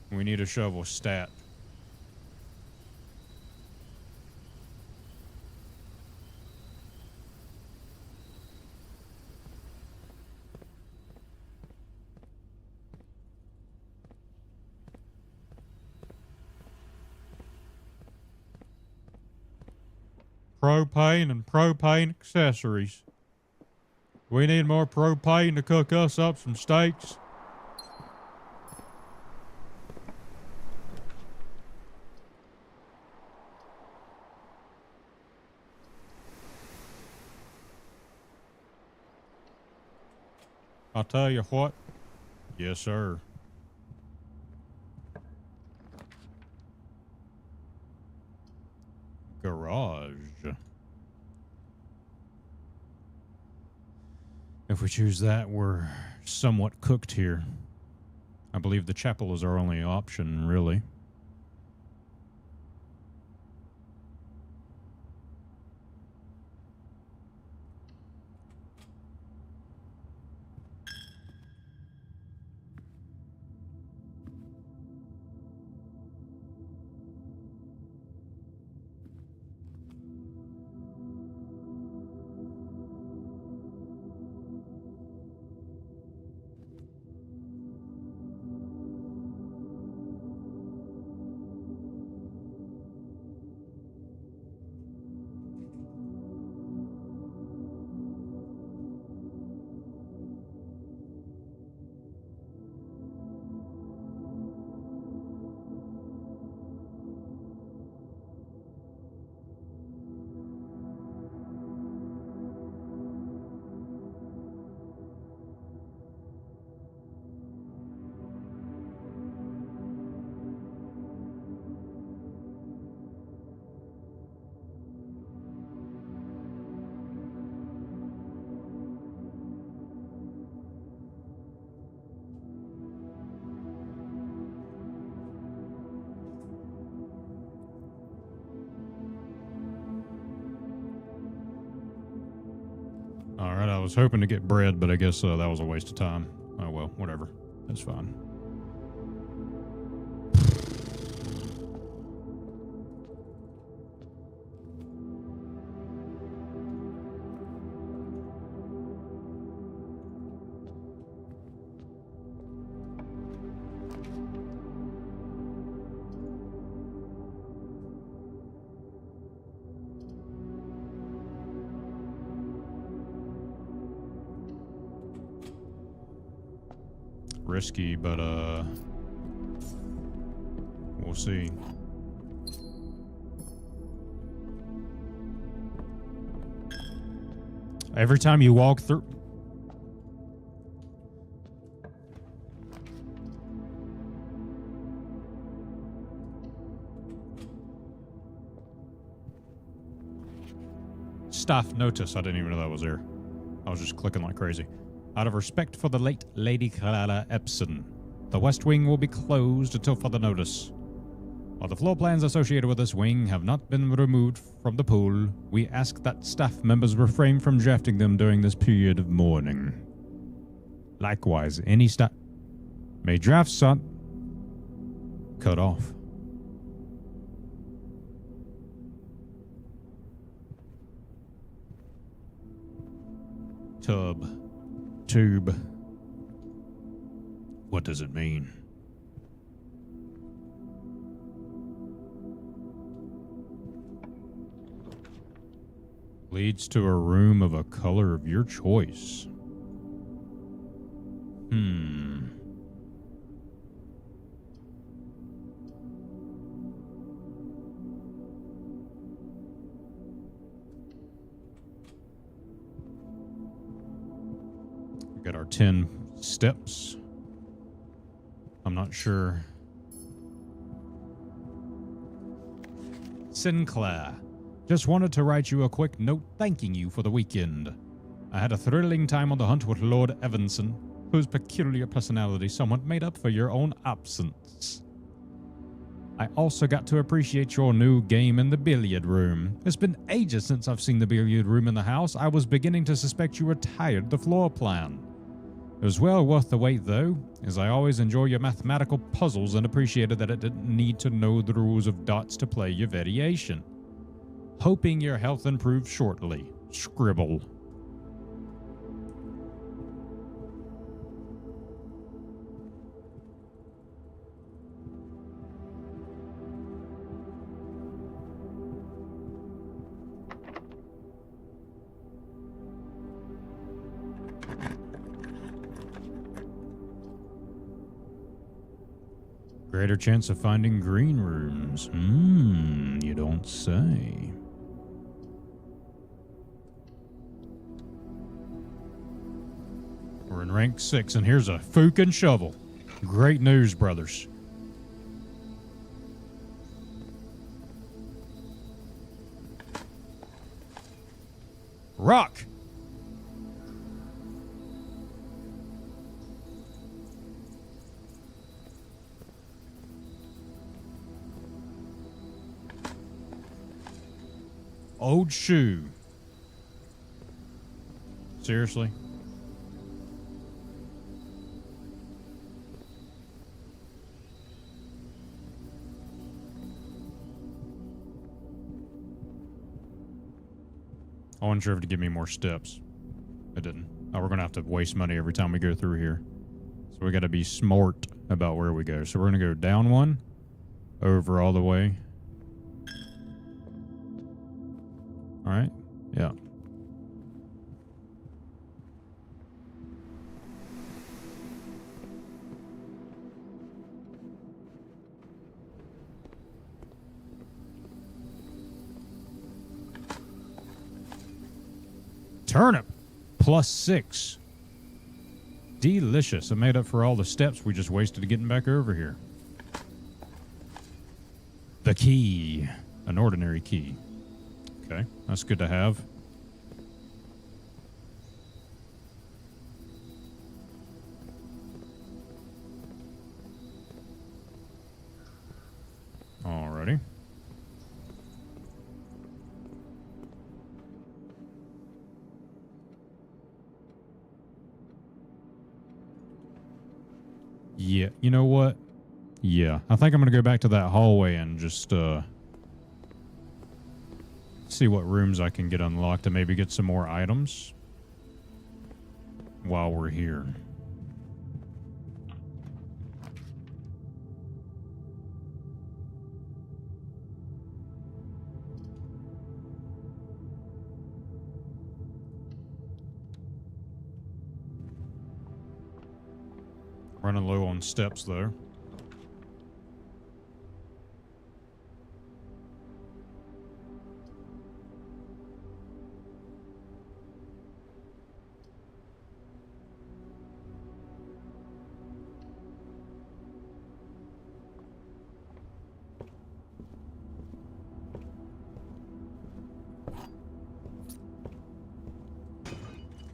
[SPEAKER 1] We need a shovel stat. Propane and propane accessories. We need more propane to cook us up some steaks. I'll tell you what. Yes, sir. Garage. If we choose that, we're somewhat cooked here. I believe the chapel is our only option, really. was hoping to get bread, but I guess that was a waste of time. Oh well, whatever. That's fine. Risky, but we'll see. Every time you walk through... Staff notice. I didn't even know that was there. I was just clicking like crazy. Out of respect for the late Lady Clara Epson, the West Wing will be closed until further notice. While the floor plans associated with this wing have not been removed from the pool, we ask that staff members refrain from drafting them during this period of mourning. Likewise, any staff may draft some cut off. Tube. What does it mean? Leads to a room of a color of your choice. Got our 10 steps. I'm not sure. Sinclair. Just wanted to write you a quick note thanking you for the weekend. I had a thrilling time on the hunt with Lord Evanson, whose peculiar personality somewhat made up for your own absence. I also got to appreciate your new game in the billiard room. It's been ages since I've seen the billiard room in the house. I was beginning to suspect you retired the floor plan. It was well worth the wait, though, as I always enjoy your mathematical puzzles and appreciated that it didn't need to know the rules of dots to play your variation. Hoping your health improves shortly. Scribble. Greater chance of finding green rooms. You don't say. We're in rank 6, and here's a fucking shovel. Great news, brothers. Rock! Old shoe. Seriously? I wasn't sure if to give me more steps. It didn't. Oh, we're going to have to waste money every time we go through here. So we got to be smart about where we go. So we're going to go down one, over all the way. All right. Yeah. Turnip. +6. Delicious. I made up for all the steps we just wasted getting back over here. The key. An ordinary key. Okay, that's good to have. Alrighty. Yeah, you know what? Yeah, I think I'm going to go back to that hallway and just see what rooms I can get unlocked and maybe get some more items while we're here. Running low on steps, though.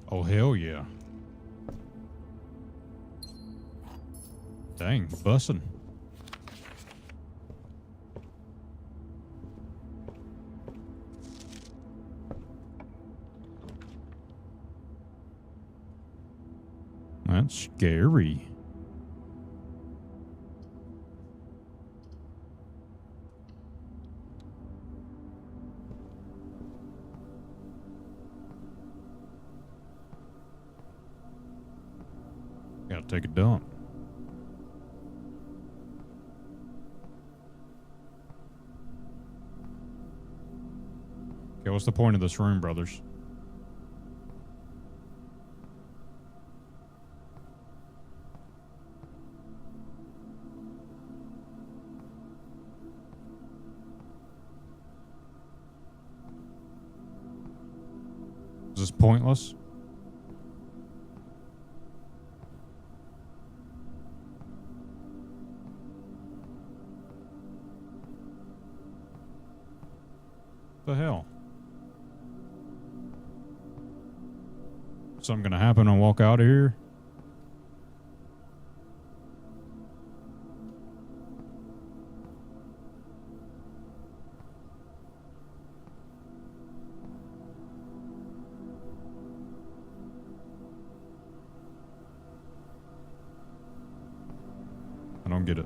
[SPEAKER 1] Oh, hell yeah. Dang, bussin'. That's scary. Gotta take a dump. Okay, what's the point of this room, brothers? Is this pointless? The hell? Something gonna happen and walk out of here? I don't get it.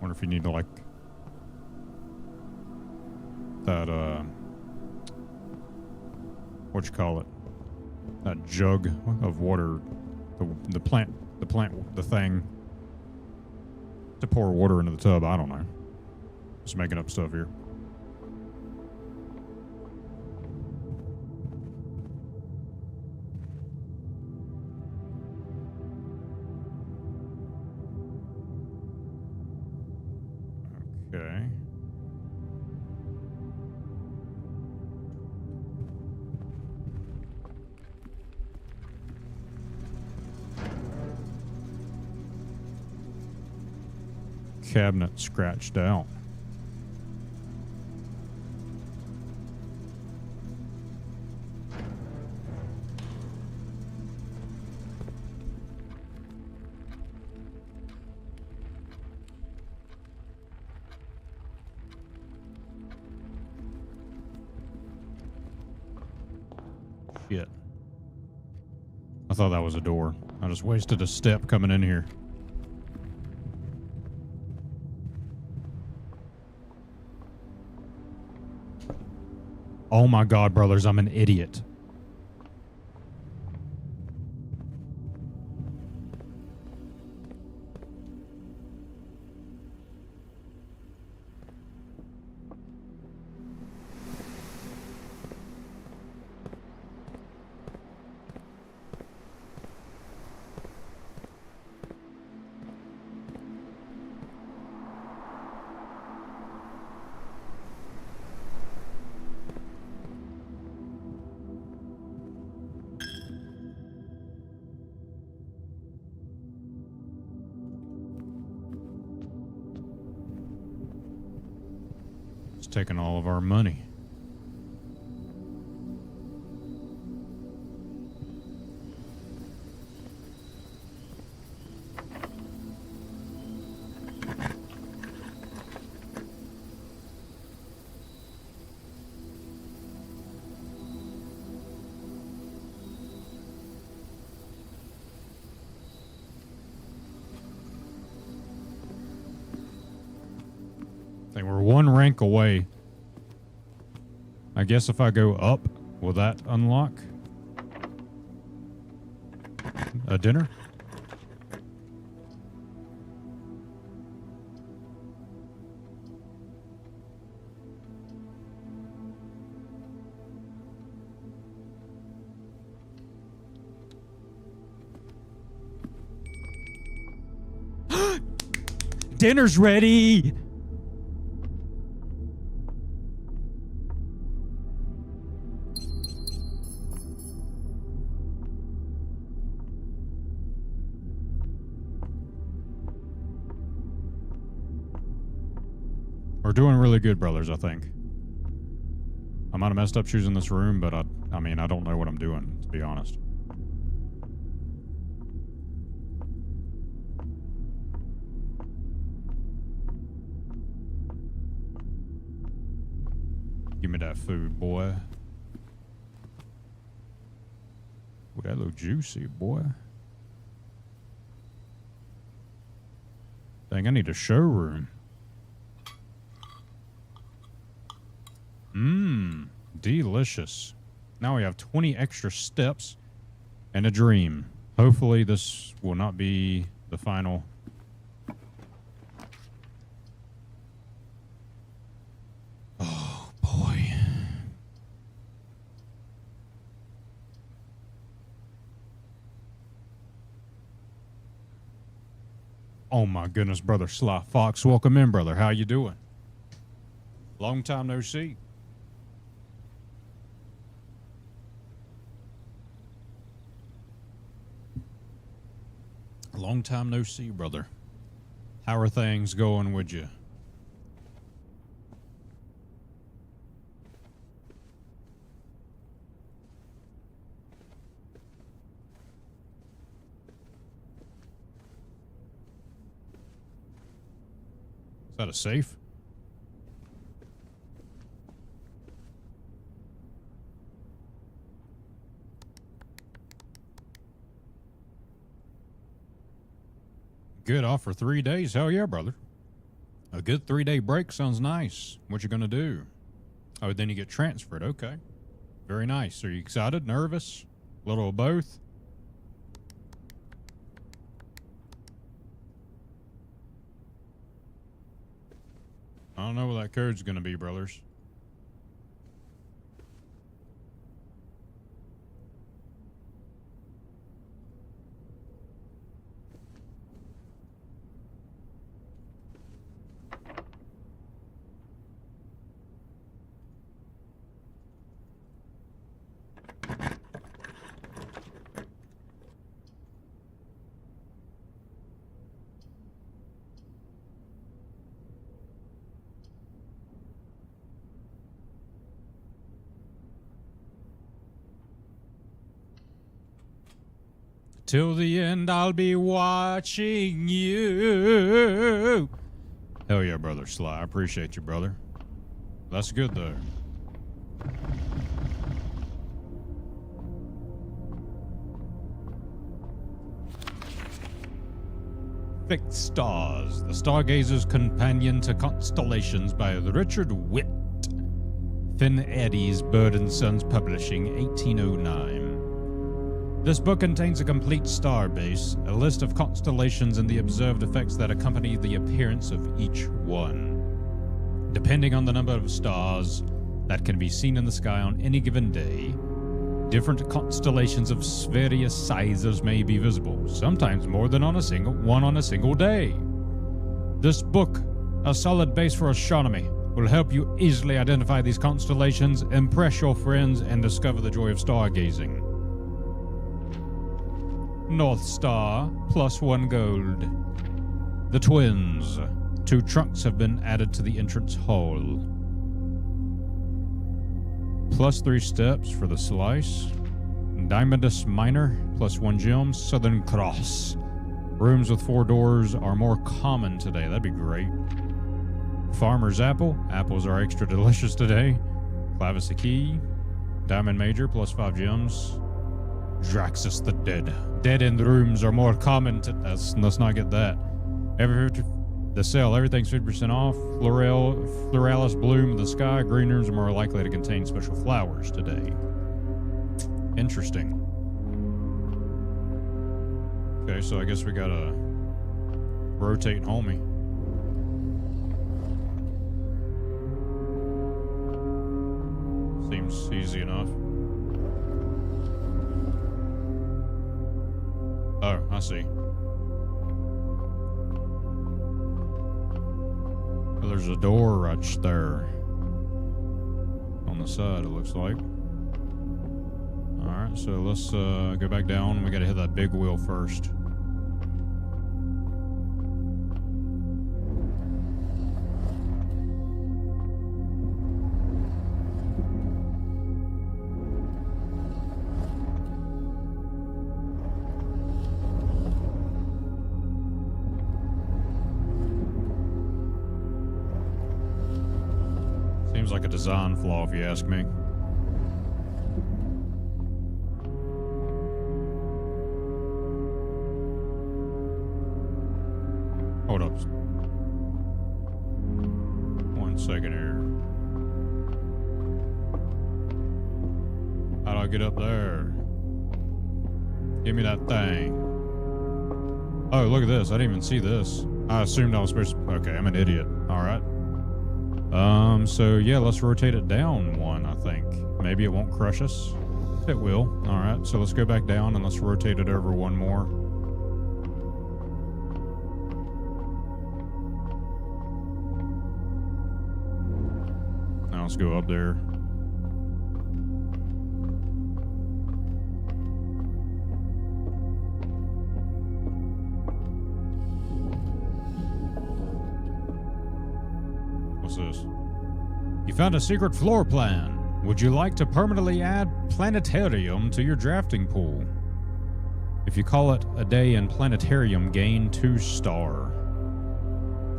[SPEAKER 1] Wonder if you need to like that what you call it? That jug of water, the thing to pour water into the tub. I don't know. Just making up stuff here. Okay. Cabinet scratched out. Shit. I thought that was a door. I just wasted a step coming in here. Oh my God, brothers, I'm an idiot. It's taking all of our money. I think we're one rank away. I guess if I go up, will that unlock a dinner? Dinner's ready! We're doing really good, brothers, I think. I might have messed up choosing this room, but I mean, I don't know what I'm doing, to be honest. Give me that food, boy. Ooh, that look juicy, boy. Dang, I need a showroom. Mmm, delicious. Now we have 20 extra steps and a dream. Hopefully this will not be the final. Oh, boy. Oh, my goodness, Brother Sly Fox. Welcome in, brother. How you doing? Long time no see. Long time no see, brother. How are things going with you? Is that a safe? Good off for 3 days. Hell yeah, brother. A good 3-day break sounds nice. What you gonna do? Oh, then you get transferred. Okay. Very nice. Are you excited? Nervous? A little of both? I don't know what that code's gonna be, brothers. Till the end, I'll be watching you. Hell yeah, brother Sly. I appreciate you, brother. That's good, though. Fixed Stars, The Stargazer's Companion to Constellations by Richard Witt. Finn Eddy's Bird and Sons Publishing, 1809. This book contains a complete star base, a list of constellations and the observed effects that accompany the appearance of each one. Depending on the number of stars that can be seen in the sky on any given day, different constellations of various sizes may be visible, sometimes more than on a single day. This book, a solid base for astronomy, will help you easily identify these constellations, impress your friends, and discover the joy of stargazing. North Star, +1 gold. The Twins. 2 trunks have been added to the entrance hall. +3 steps for the slice. Diamondus Minor, +1 gem. Southern Cross. Rooms with 4 doors are more common today. That'd be great. Farmer's Apple. Apples are extra delicious today. Clavis the Key. Diamond Major, +5 gems. Draxus the Dead. Dead-end rooms are more common to us. Let's not get that. The sale, everything's 50% off. Floralis bloom in the sky. Green rooms are more likely to contain special flowers today. Interesting. Okay, so I guess we gotta rotate homie. Seems easy enough. Oh, I see. Well, there's a door right there. On the side, it looks like. Alright, so let's go back down. We gotta hit that big wheel first. Seems like a design flaw if you ask me. Hold up. 1 second here. How do I get up there? Give me that thing. Oh, look at this. I didn't even see this. I assumed I was supposed to... Okay, I'm an idiot. Alright. So yeah, let's rotate it down one, I think. Maybe it won't crush us. It will. Alright, so let's go back down and let's rotate it over one more. Now let's go up there. What's this? You found a secret floor plan. Would you like to permanently add planetarium to your drafting pool? If you call it a day in planetarium, gain 2 star.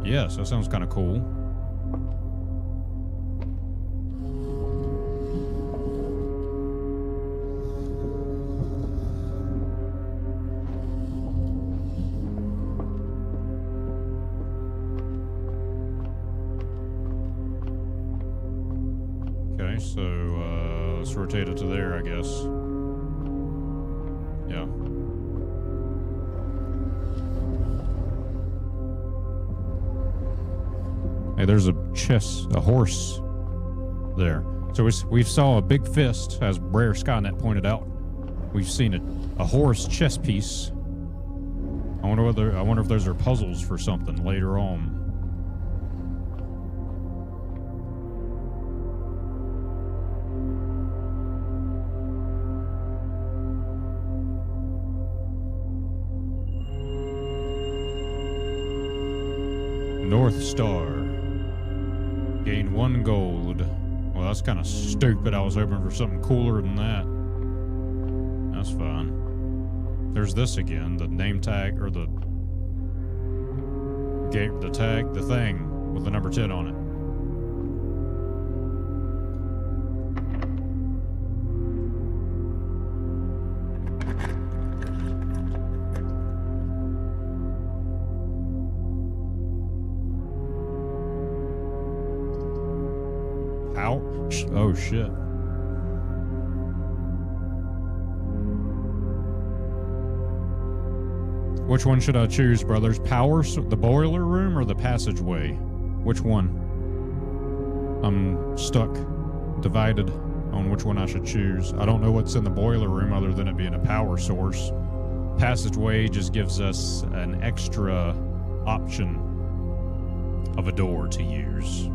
[SPEAKER 1] Yes, that sounds kind of cool. Okay, so let's rotate it to there, I guess. Yeah. Hey, there's a horse there. So we saw a big fist, as Rare Skynet pointed out. We've seen a horse chess piece. I wonder if those are puzzles for something later on. North Star. Gain 1 gold. Well, that's kind of stupid. I was hoping for something cooler than that. That's fine. There's this again. The name tag, or the thing with the number 10 on it. Ouch. Oh, shit. Which one should I choose, brothers? The boiler room or the passageway? Which one? I'm stuck, divided on which one I should choose. I don't know what's in the boiler room other than it being a power source. Passageway just gives us an extra option of a door to use.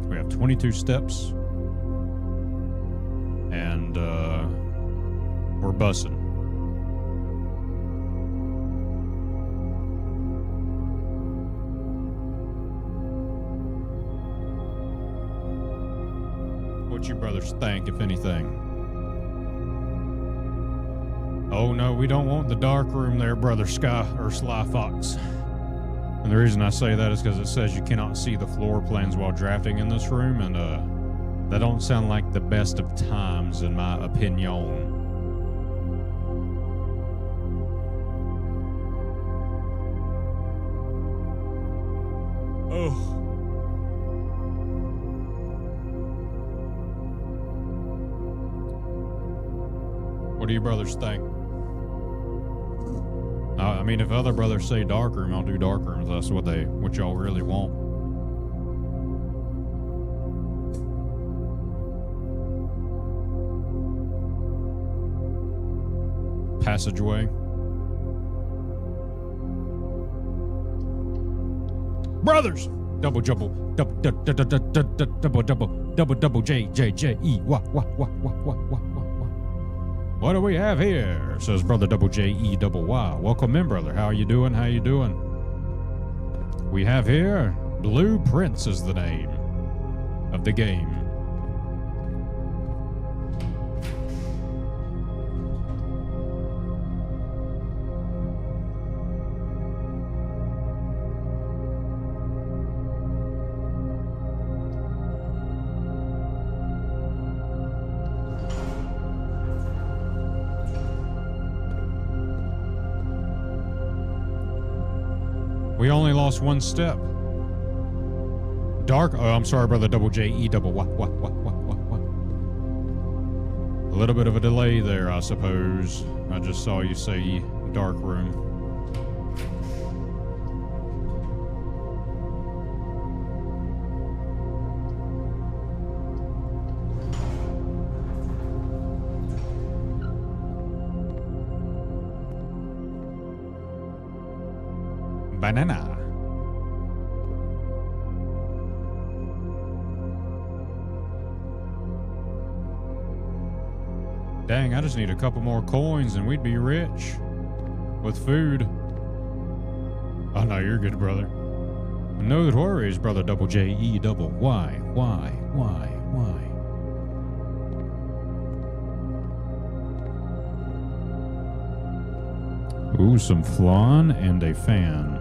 [SPEAKER 1] We have 22 steps, and we're bussing. What you brothers think, if anything? Oh no, we don't want the dark room there, Brother Sly Fox. And the reason I say that is because it says you cannot see the floor plans while drafting in this room, and that don't sound like the best of times, in my opinion. Oh. What do you brothers think? I mean, if other brothers say dark room, I'll do dark room. That's what y'all really want. Passageway. Brothers! Double J wah. What do we have here? Says Brother Double J-E double Y. Welcome in, brother. How you doing? How you doing? We have here Blueprints is the name of the game. We only lost one step. Dark. Oh, I'm sorry, brother. Double J-E double what? A little bit of a delay there, I suppose. I just saw you say dark room. Banana. Dang, I just need a couple more coins and we'd be rich with food. Oh no, you're good, brother. No worries, brother. Double J-E double Y. Ooh, some flan and a fan.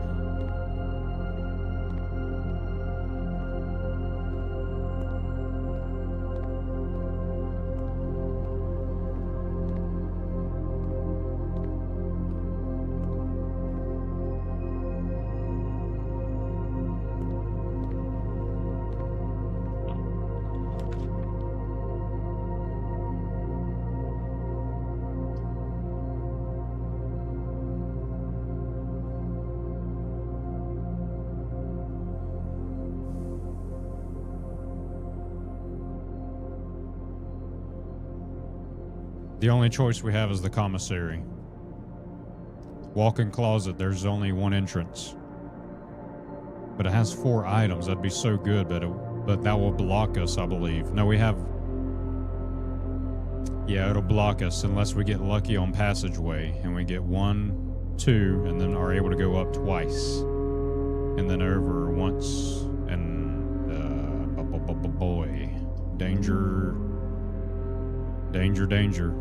[SPEAKER 1] The only choice we have is the commissary. Walk-in closet, there's only one entrance. But it has 4 items. That'd be so good, but that will block us, I believe. No, we have... Yeah, it'll block us unless we get lucky on passageway. And we get 1, 2, and then are able to go up twice. And then over once. And, boy. Danger. Danger.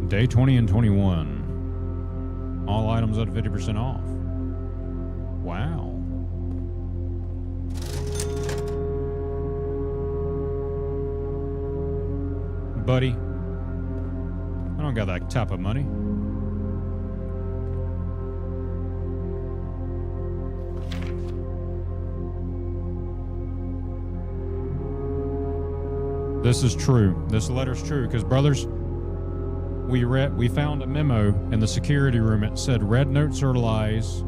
[SPEAKER 1] Day 20 and 21. All items at 50% off. Wow. Buddy, I don't got that type of money. This is true. This letter's true because, brothers, we found a memo in the security room. It said red notes are lies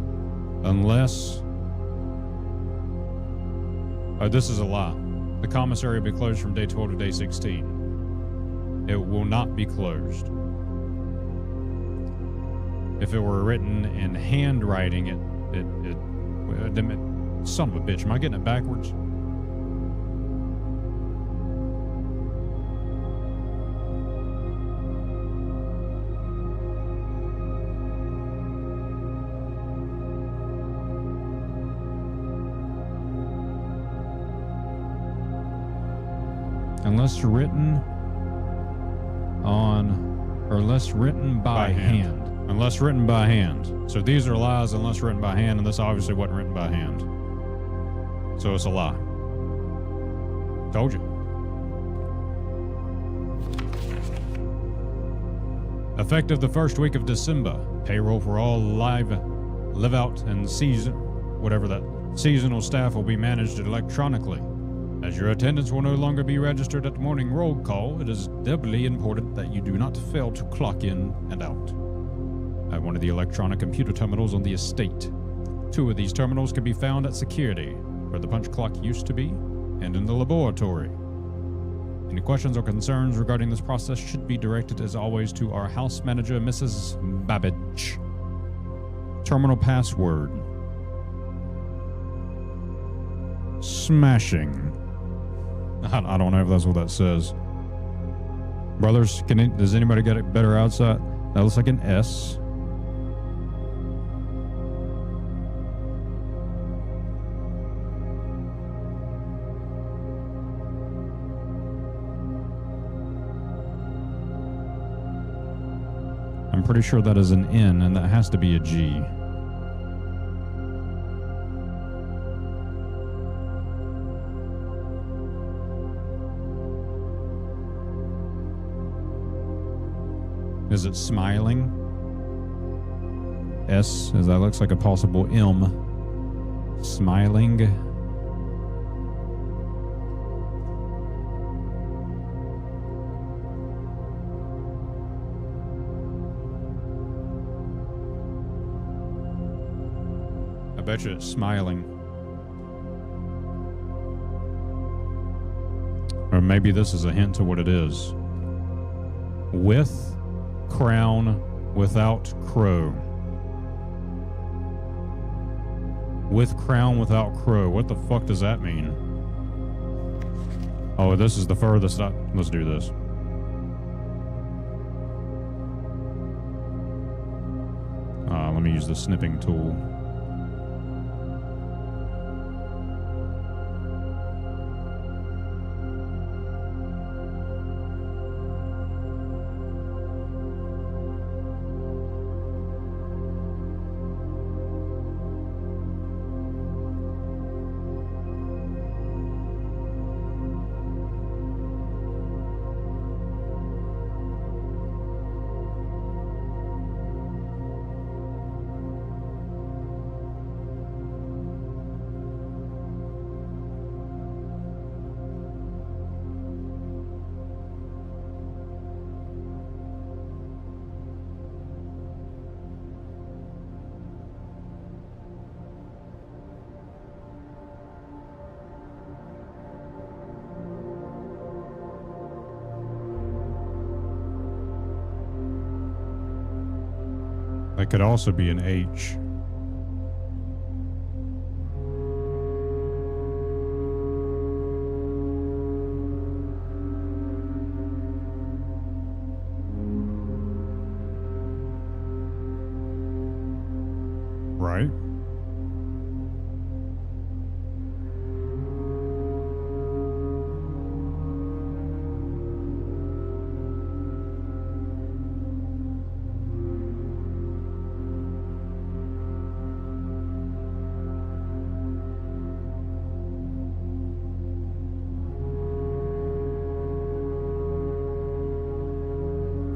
[SPEAKER 1] unless... Oh, this is a lie. The commissary will be closed from day 12 to day 16. It will not be closed. If it were written in handwriting, son of a bitch, am I getting it backwards? Unless written on, or unless written by hand. Unless written by hand. So these are lies unless written by hand, and this obviously wasn't written by hand. So it's a lie. Told you. Effective the first week of December, payroll for all live out and seasonal staff will be managed electronically. As your attendance will no longer be registered at the morning roll call, it is doubly important that you do not fail to clock in and out at one of the electronic computer terminals on the estate. 2 of these terminals can be found at security, where the punch clock used to be, and in the laboratory. Any questions or concerns regarding this process should be directed, as always, to our house manager, Mrs. Babbage. Terminal password. Smashing. I don't know if that's what that says. Brothers, does anybody get it better outside? That looks like an S. I'm pretty sure that is an N, and that has to be a G. Is it smiling? S, as that looks like a possible M. Smiling. I bet you it's smiling. Or maybe this is a hint to what it is. With crown, without crow. With crown, without crow. What the fuck does that mean? Oh, this is the furthest. Let's do this. Let me use the snipping tool. That could also be an H. Right?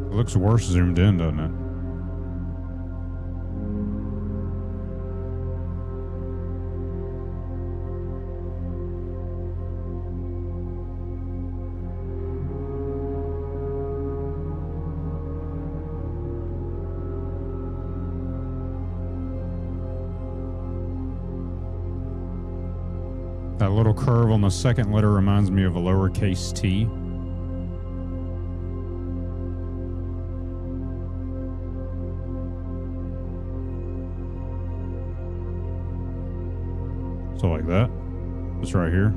[SPEAKER 1] It looks worse zoomed in, doesn't it? That little curve on the second letter reminds me of a lowercase t. So like that. It's right here.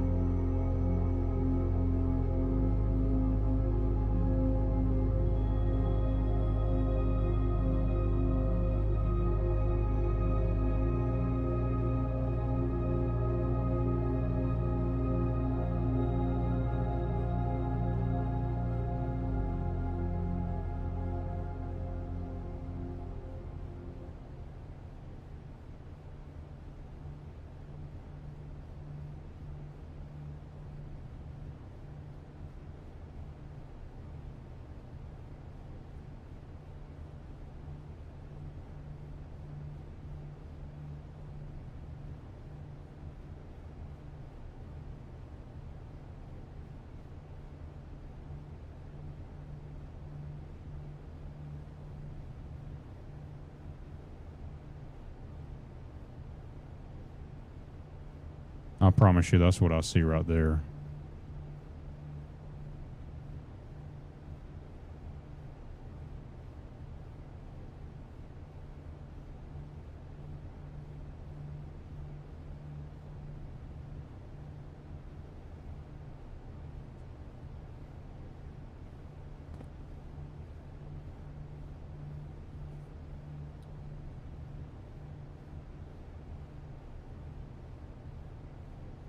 [SPEAKER 1] I promise you that's what I see right there.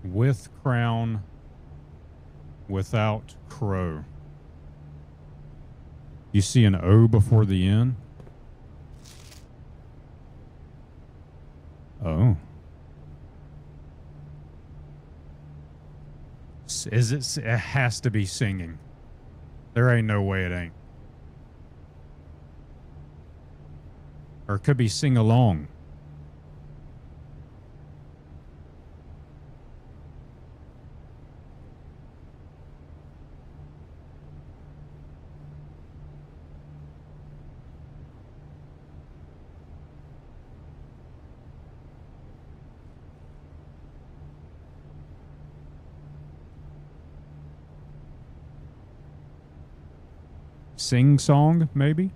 [SPEAKER 1] With crown, without crow. You see an O before the N? Oh. Is it? It has to be singing. There ain't no way it ain't. Or it could be sing along. Sing song, maybe?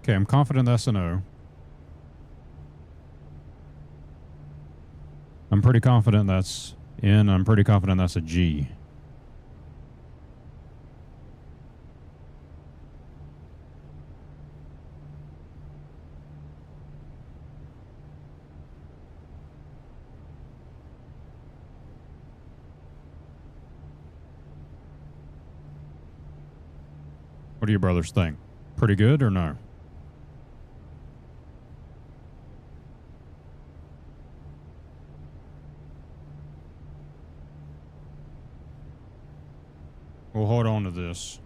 [SPEAKER 1] Okay, I'm confident that's an O. I'm pretty confident that's N. I'm pretty confident that's a G. What do you brothers think? Pretty good or no? We'll hold on to this.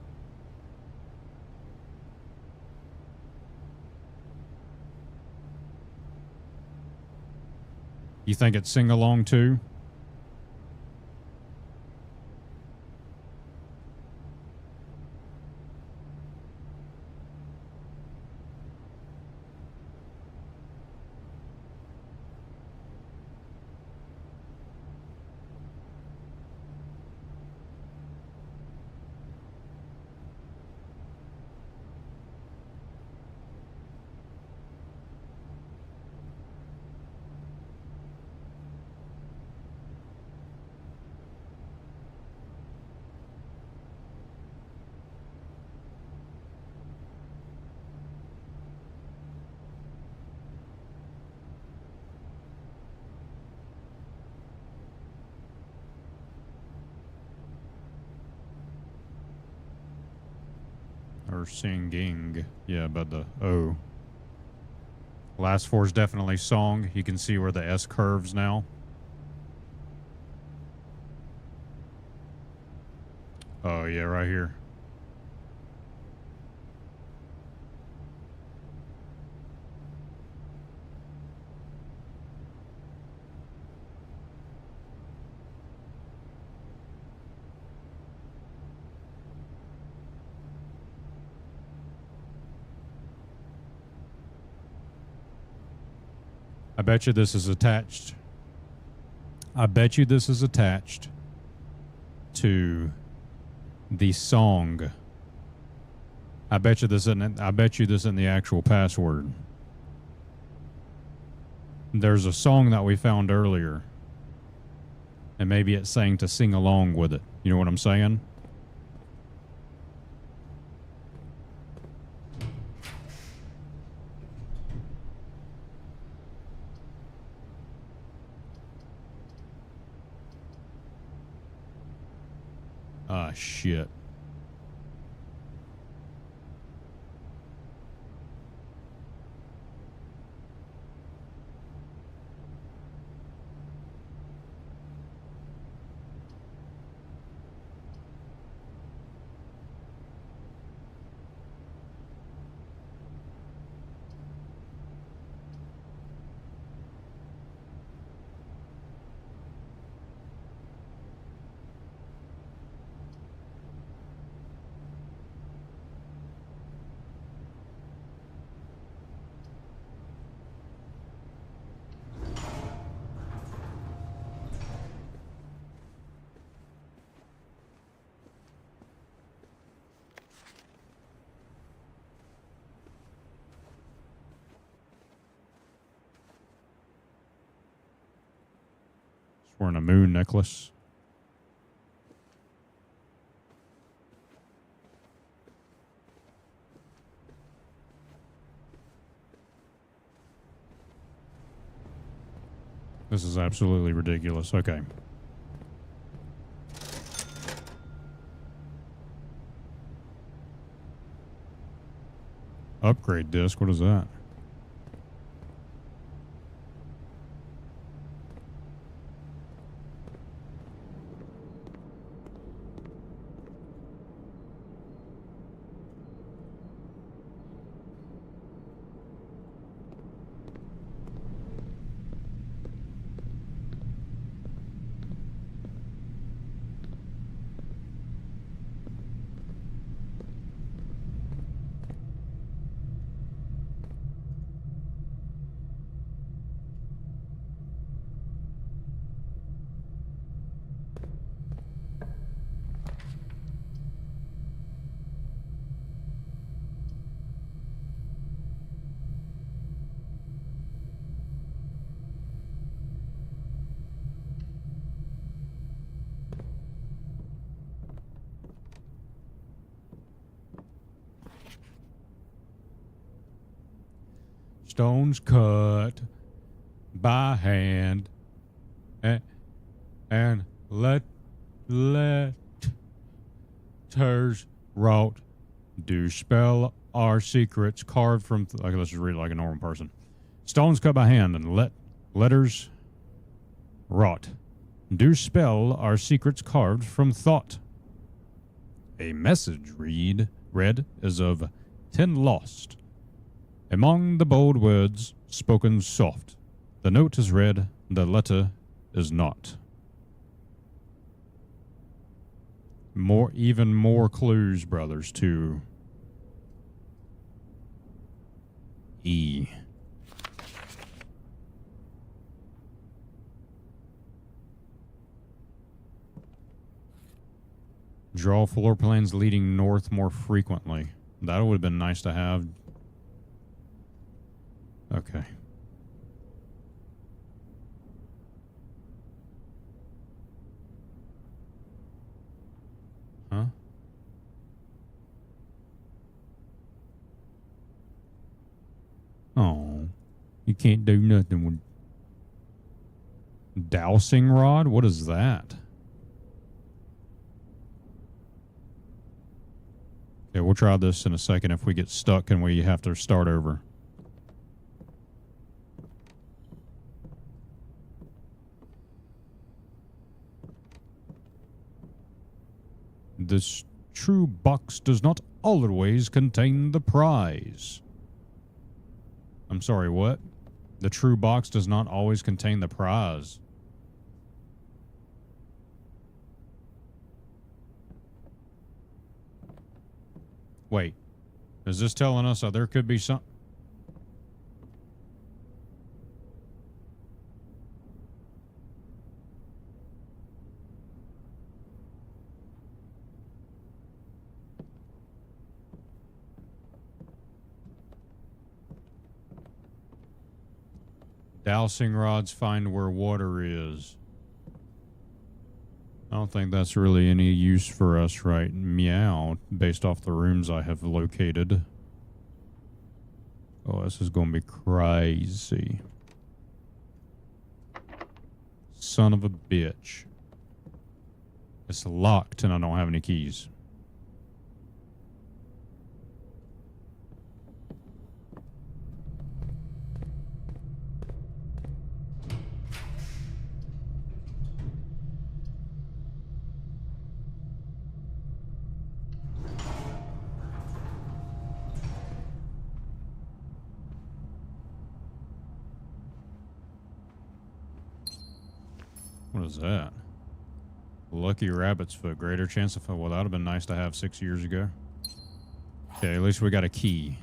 [SPEAKER 1] You think it's sing along too? Or singing. Yeah, but the O. Last four is definitely song. You can see where the S curves now. Oh, yeah, right here. I bet you this is attached. I bet you this is attached to the song. I bet you this isn't. I bet you this isn't the actual password. There's a song that we found earlier, and maybe it's saying to sing along with it. You know what I'm saying? Ah, shit. Wearing a moon necklace. This is absolutely ridiculous. Okay. Upgrade disc. What is that? Stones cut by hand and letters wrought do spell our secrets carved from okay, let's just read it like a normal person. Stones cut by hand and letters wrought do spell our secrets carved from thought. A message read is of 10 lost. Among the bold words spoken soft, the note is read, the letter is not. Even more clues, brothers, to E. Draw floor plans leading north more frequently. That would have been nice to have. Okay. Huh? Oh, you can't do nothing with dowsing rod? What is that? Okay, we'll try this in a second. If we get stuck and we have to start over. This true box does not always contain the prize. I'm sorry, what? The true box does not always contain the prize. Wait, is this telling us that there could be some... Dowsing rods find where water is. I don't think that's really any use for us right meow based off the rooms I have located. Oh, this is going to be crazy. Son of a bitch. It's locked and I don't have any keys. What is that? Lucky rabbit's foot. Greater chance of... Well, that would have been nice to have 6 years ago. Okay, at least we got a key.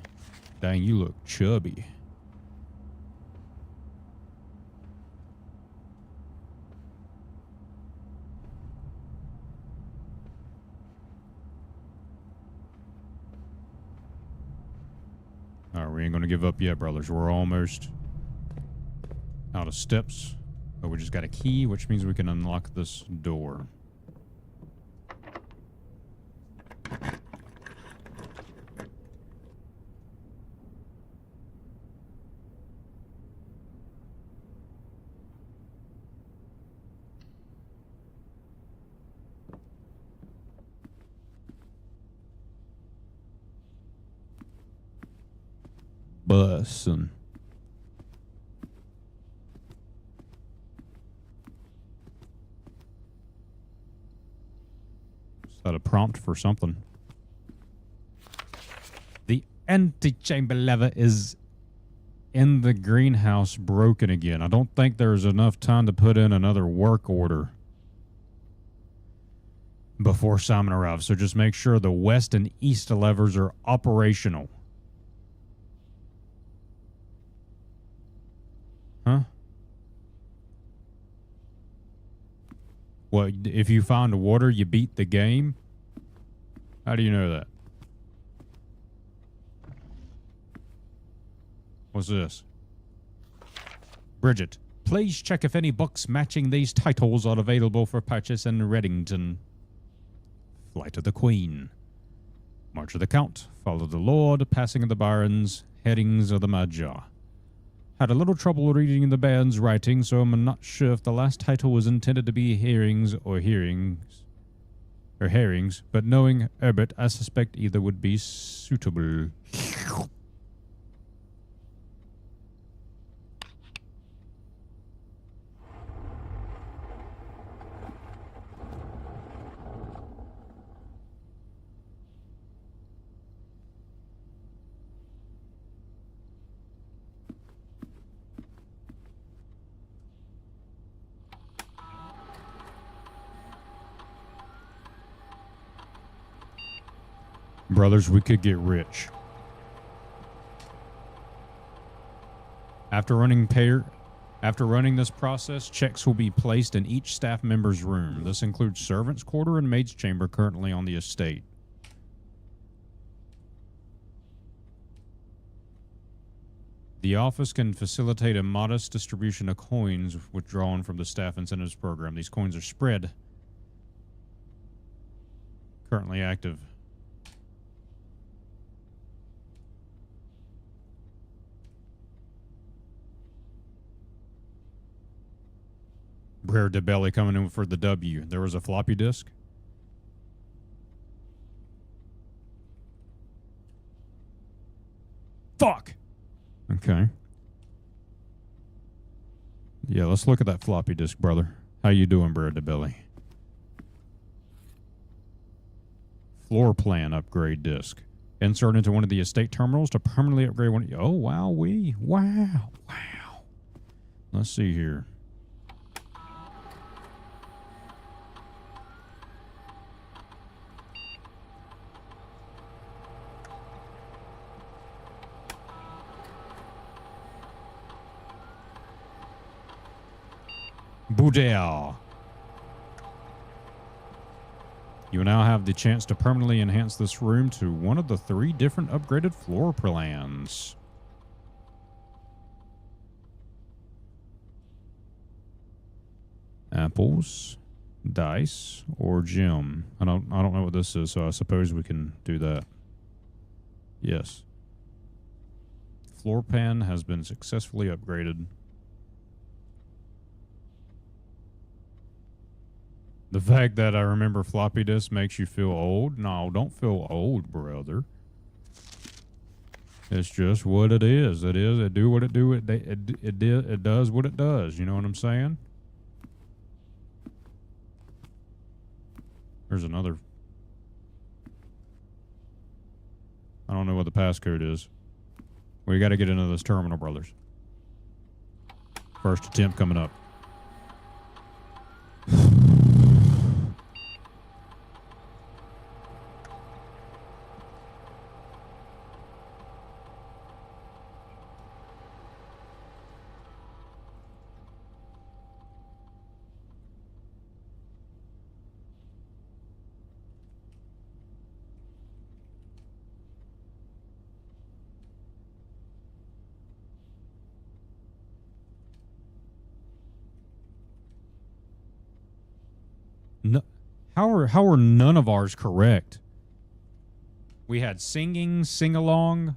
[SPEAKER 1] Dang, you look chubby. Alright, we ain't gonna give up yet, brothers. We're almost out of steps. Oh, we just got a key, which means we can unlock this door. Bussin'. Is that a prompt for something? The antechamber lever is in the greenhouse broken again. I don't think there's enough time to put in another work order before Simon arrives. So just make sure the west and east levers are operational. Huh? What, if you find water, you beat the game? How do you know that? What's this? Bridget, please check if any books matching these titles are available for purchase in Reddington. Flight of the Queen. March of the Count. Fall of the Lord. Passing of the Barons. Headings of the Magi. Had a little trouble reading the band's writing, so I'm not sure if the last title was intended to be herrings, but knowing Herbert, I suspect either would be suitable. Brothers, we could get rich. After running this process, checks will be placed in each staff member's room. This includes servants' quarter and maid's chamber currently on the estate. The office can facilitate a modest distribution of coins withdrawn from the staff incentives program. These coins are spread. Currently active. Brer DeBelly coming in for the W. There was a floppy disk. Fuck! Okay. Yeah, let's look at that floppy disk, brother. How you doing, Brer DeBelly? Floor plan upgrade disk. Insert into one of the estate terminals to permanently upgrade one. Oh, wow, wow. Let's see here. Boudel. You now have the chance to permanently enhance this room to one of the 3 different upgraded floor plans. Apples, dice, or gem. I don't know what this is, so I suppose we can do that. Yes. Floor pan has been successfully upgraded. The fact that I remember floppy disk makes you feel old? No, don't feel old, brother. It's just what it is. It is. It do what it do. It does what it does. You know what I'm saying? There's another. I don't know what the passcode is. We got to get into this terminal, brothers. First attempt coming up. How are none of ours correct? We had singing, sing along.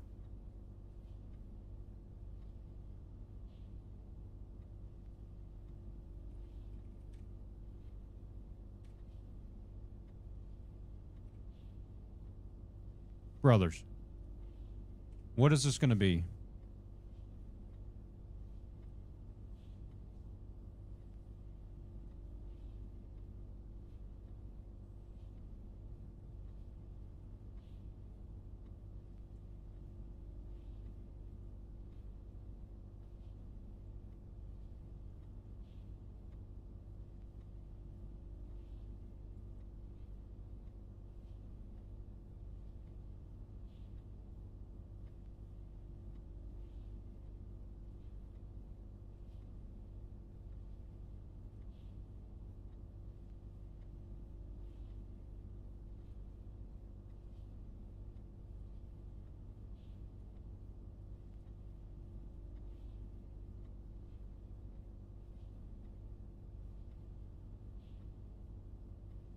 [SPEAKER 1] Brothers, what is this going to be?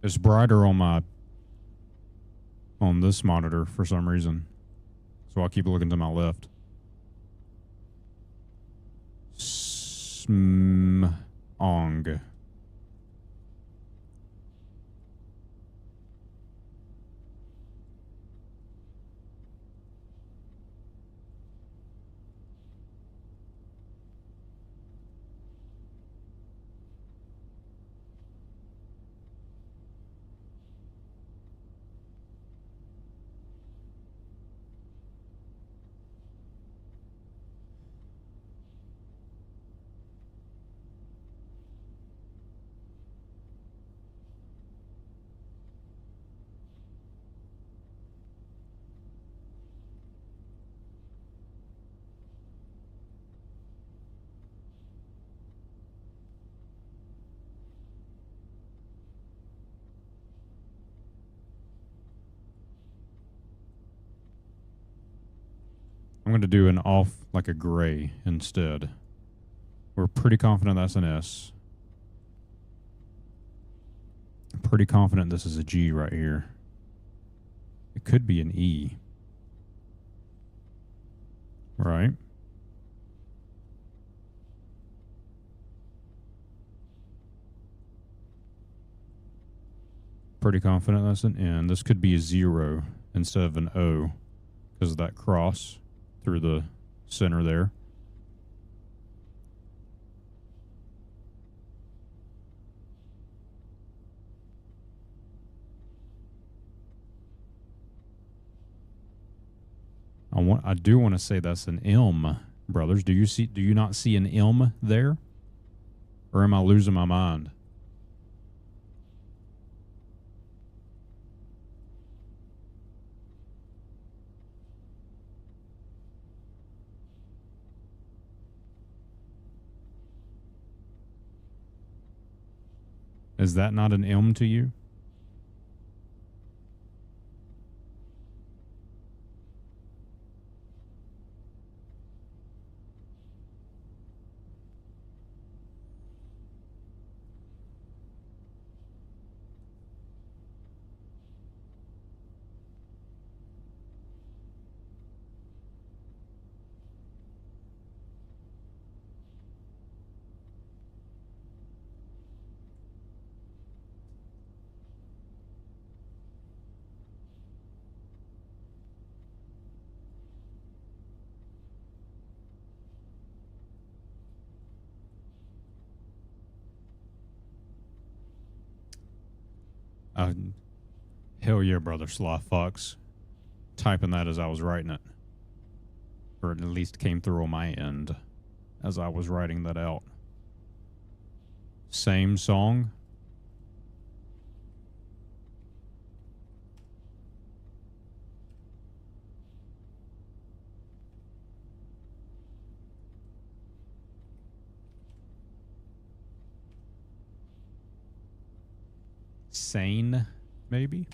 [SPEAKER 1] It's brighter on this monitor for some reason. So I'll keep looking to my left. Smong. I'm going to do an off like a gray instead. We're pretty confident that's an S. I'm pretty confident this is a G right here. It could be an E. Right? Pretty confident that's an N. This could be a 0 instead of an O because of that cross through the center there. I do want to say that's an M, brothers. Do you not see an M there? Or am I losing my mind? Is that not an M to you? Hell yeah, brother Sloth Fox. Typing that as I was writing it. Or it at least came through on my end as I was writing that out. Same song. Sane, maybe?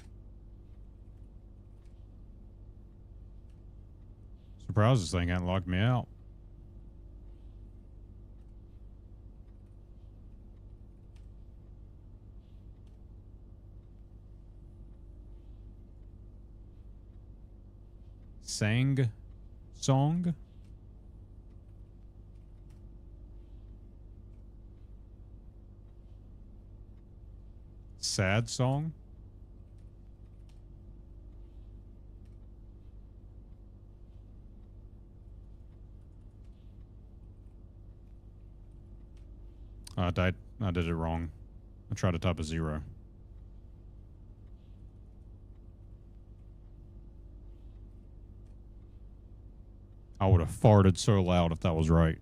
[SPEAKER 1] Surprised this thing hadn't locked me out. sang song. Sad song. I did it wrong. I tried to type a 0. I would have farted so loud if that was right.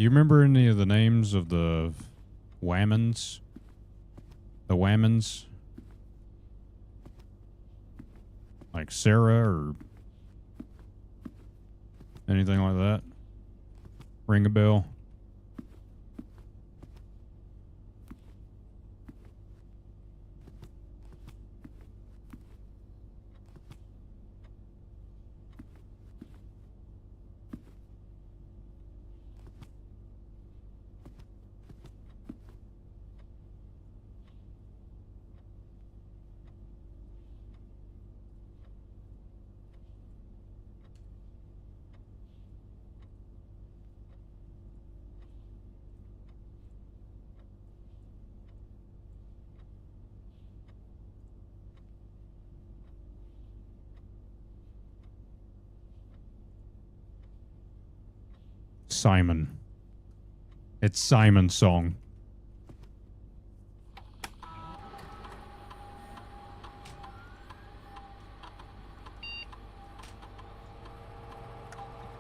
[SPEAKER 1] You remember any of the names of the Whammons? The Whammons? Like Sarah or anything like that? Ring a bell? Simon. It's Simon's song.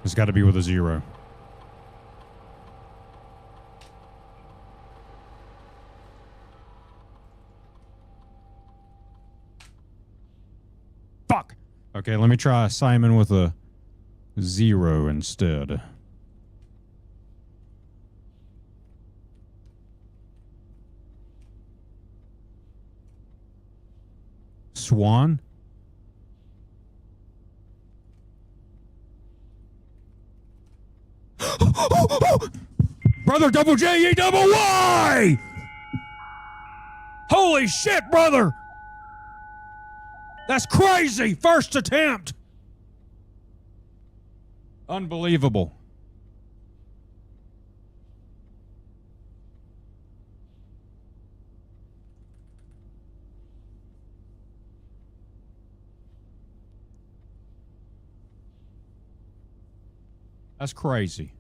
[SPEAKER 1] It's got to be with a 0. Fuck! Okay, let me try Simon with a 0 instead. Swan? Brother double J E double Y! Holy shit, brother! That's crazy! First attempt! Unbelievable. That's crazy.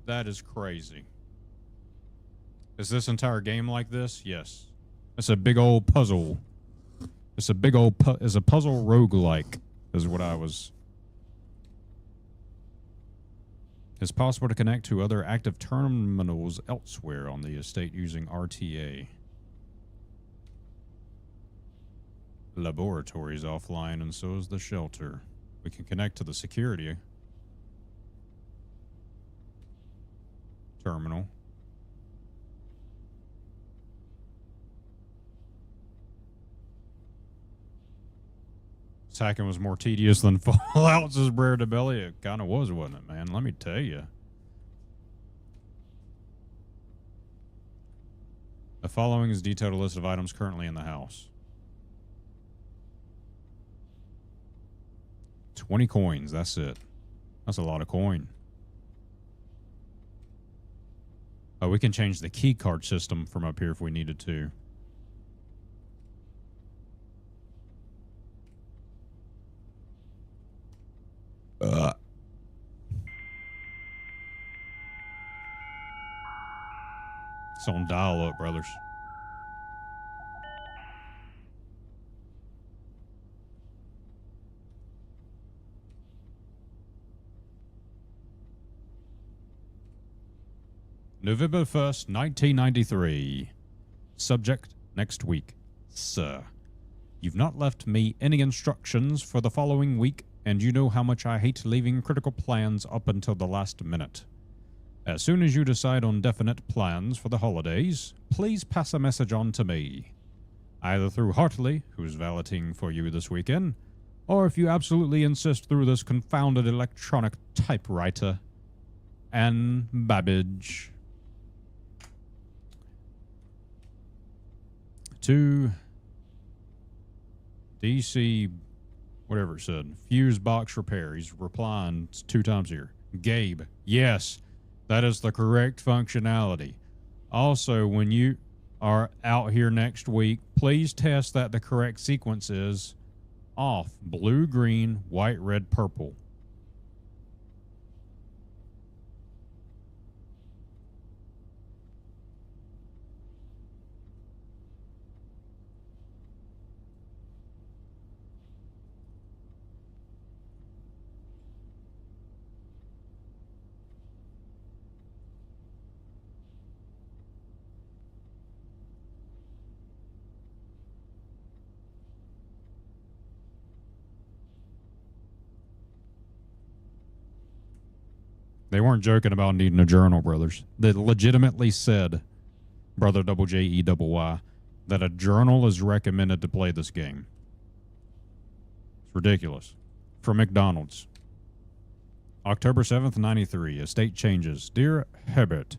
[SPEAKER 1] That is crazy. Is this entire game like this? Yes. It's a big old puzzle. It's a big old it's a puzzle roguelike is what I was. It's possible to connect to other active terminals elsewhere on the estate using RTA. Laboratory is offline and so is the shelter. We can connect to the security terminal. This hacking was more tedious than Fallout's Brer to Belly. It kind of was, wasn't it, man? Let me tell you. The following is detailed a list of items currently in the house. 20 coins, that's it. That's a lot of coin. Oh, we can change the key card system from up here if we needed to. It's on dial-up, brothers. November 1st, 1993. Subject, next week. Sir, you've not left me any instructions for the following week, and you know how much I hate leaving critical plans up until the last minute. As soon as you decide on definite plans for the holidays, please pass a message on to me. Either through Hartley, who's valeting for you this weekend, or if you absolutely insist through this confounded electronic typewriter, Anne Babbage. To DC, whatever it said, fuse box repair. He's replying 2 times here. Gabe, yes, that is the correct functionality. Also, when you are out here next week, please test that the correct sequence is off. Blue, green, white, red, purple. They weren't joking about needing a journal, brothers. They legitimately said, Brother Double J E double Y, that a journal is recommended to play this game. It's ridiculous. From McDonald's. October 7th, 93. Estate changes. Dear Herbert,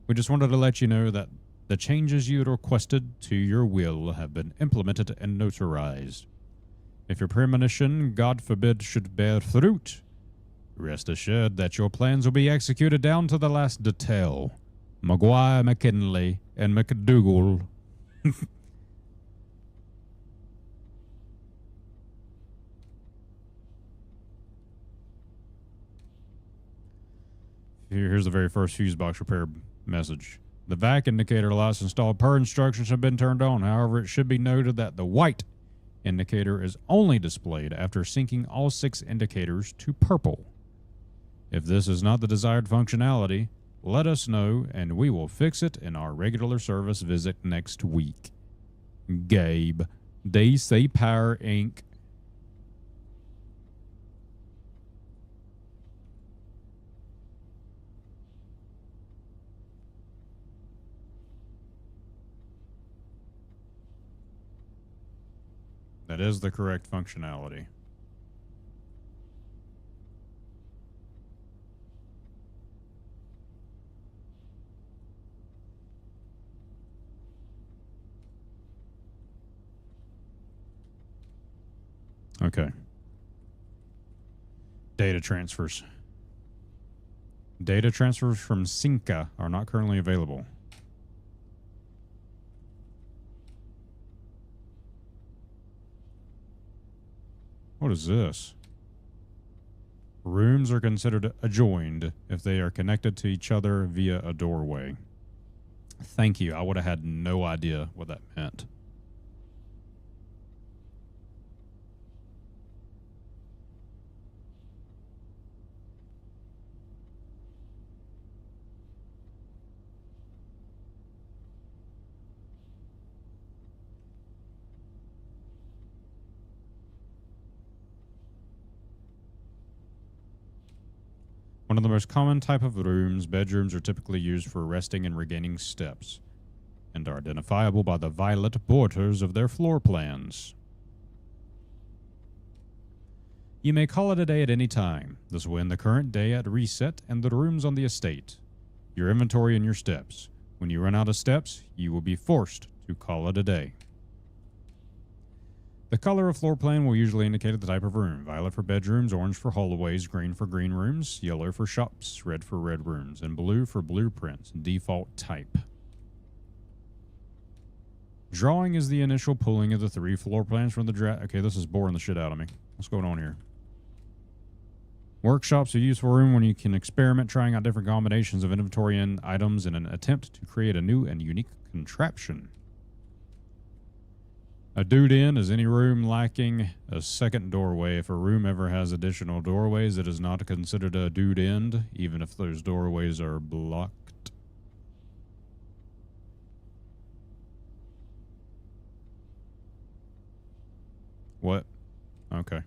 [SPEAKER 1] we just wanted to let you know that the changes you requested to your will have been implemented and notarized. If your premonition, God forbid, should bear fruit, rest assured that your plans will be executed down to the last detail. Maguire, McKinley, and McDougal. Here's the very first fuse box repair message. The vac indicator lights installed per instructions have been turned on. However, it should be noted that the white indicator is only displayed after syncing all 6 indicators to purple. If this is not the desired functionality, let us know and we will fix it in our regular service visit next week. Gabe, DC Power Inc. That is the correct functionality. Okay. Data transfers. Data transfers from Cinca are not currently available. What is this? Rooms are considered adjoined if they are connected to each other via a doorway. Thank you. I would have had no idea what that meant. One of the most common type of rooms, bedrooms are typically used for resting and regaining steps, and are identifiable by the violet borders of their floor plans. You may call it a day at any time. This will end the current day at reset and the rooms on the estate, your inventory and your steps. When you run out of steps, you will be forced to call it a day. The color of floor plan will usually indicate the type of room. Violet for bedrooms, orange for hallways, green for green rooms, yellow for shops, red for red rooms, and blue for blueprints. Default type. Drawing is the initial pulling of the 3 floor plans from the draft. Okay, this is boring the shit out of me. What's going on here? Workshop's a useful room when you can experiment trying out different combinations of inventory and items in an attempt to create a new and unique contraption. A dude in is any room lacking a second doorway. If a room ever has additional doorways, it is not considered a dude end, even if those doorways are blocked. What? Okay.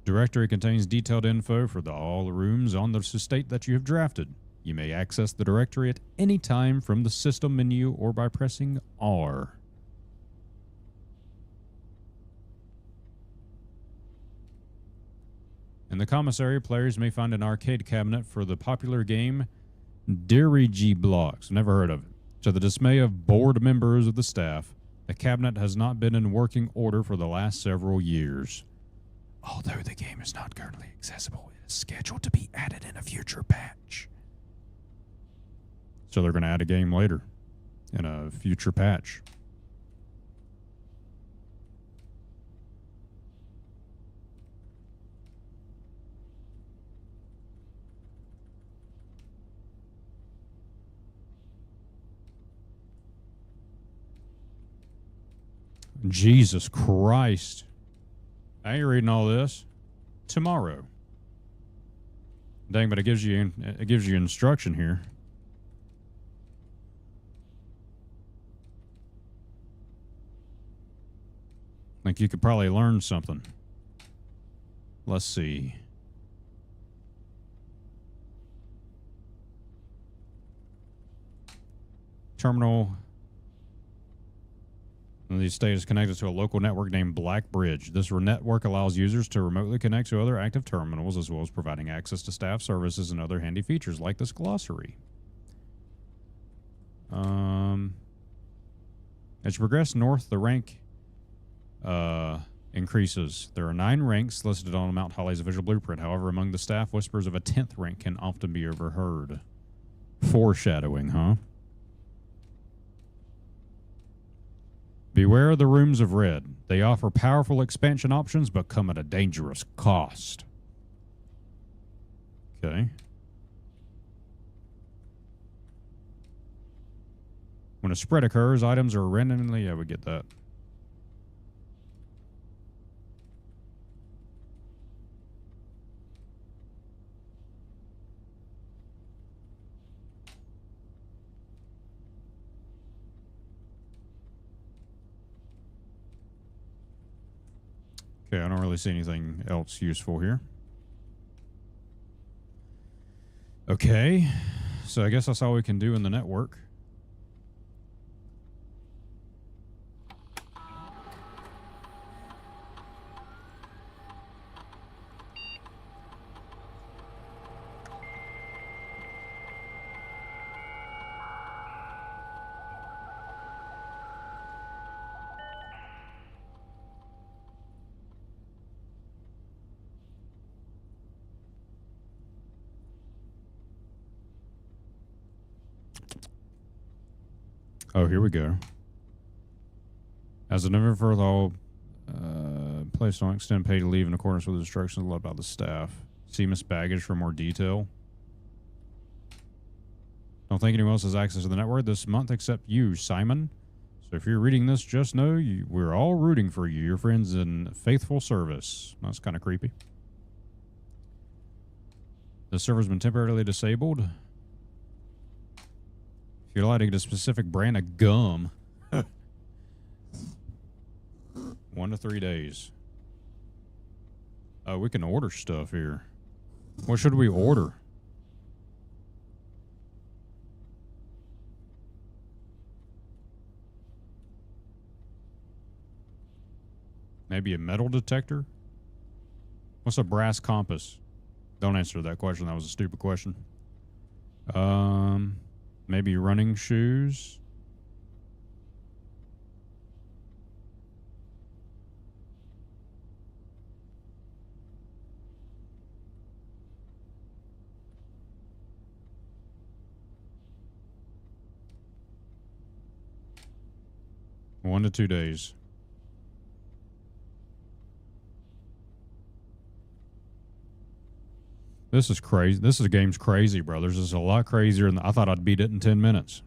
[SPEAKER 1] Directory contains detailed info for all the rooms on the estate that you have drafted. You may access the directory at any time from the system menu or by pressing R. In the commissary, players may find an arcade cabinet for the popular game Dirigi Blocks. Never heard of it. To the dismay of bored members of the staff, the cabinet has not been in working order for the last several years. Although the game is not currently accessible, it is scheduled to be added in a future patch. So they're going to add a game later in a future patch. Jesus Christ. I ain't reading all this. Tomorrow. Dang, but it gives you instruction here. Like you could probably learn something. Let's see. Terminal. The estate is connected to a local network named Black Bridge. This network allows users to remotely connect to other active terminals, as well as providing access to staff services and other handy features like this glossary. As you progress north, the rank increases. There are 9 ranks listed on Mount Holly's official blueprint. However, among the staff, whispers of a 10th rank can often be overheard. Foreshadowing, huh? Beware of the Rooms of Red. They offer powerful expansion options, but come at a dangerous cost. Okay. When a spread occurs, items are randomly... Yeah, we get that. Okay, I don't really see anything else useful here. Okay, so I guess that's all we can do in the network. Oh, here we go. As a number for all placed on extend pay to leave in accordance with the instructions left by the staff. See Miss Baggage for more detail. Don't think anyone else has access to the network this month except you, Simon. So if you're reading this, just know we're all rooting for you. Your friends in faithful service. That's kind of creepy. The server's been temporarily disabled. If you're allowed to get a specific brand of gum, 1 to 3 days. We can order stuff here. What should we order? Maybe a metal detector? What's a brass compass? Don't answer that question. That was a stupid question. Maybe running shoes. One to 2 days. This is crazy. This game's crazy, brothers. This is a lot crazier than I thought I'd beat it in 10 minutes.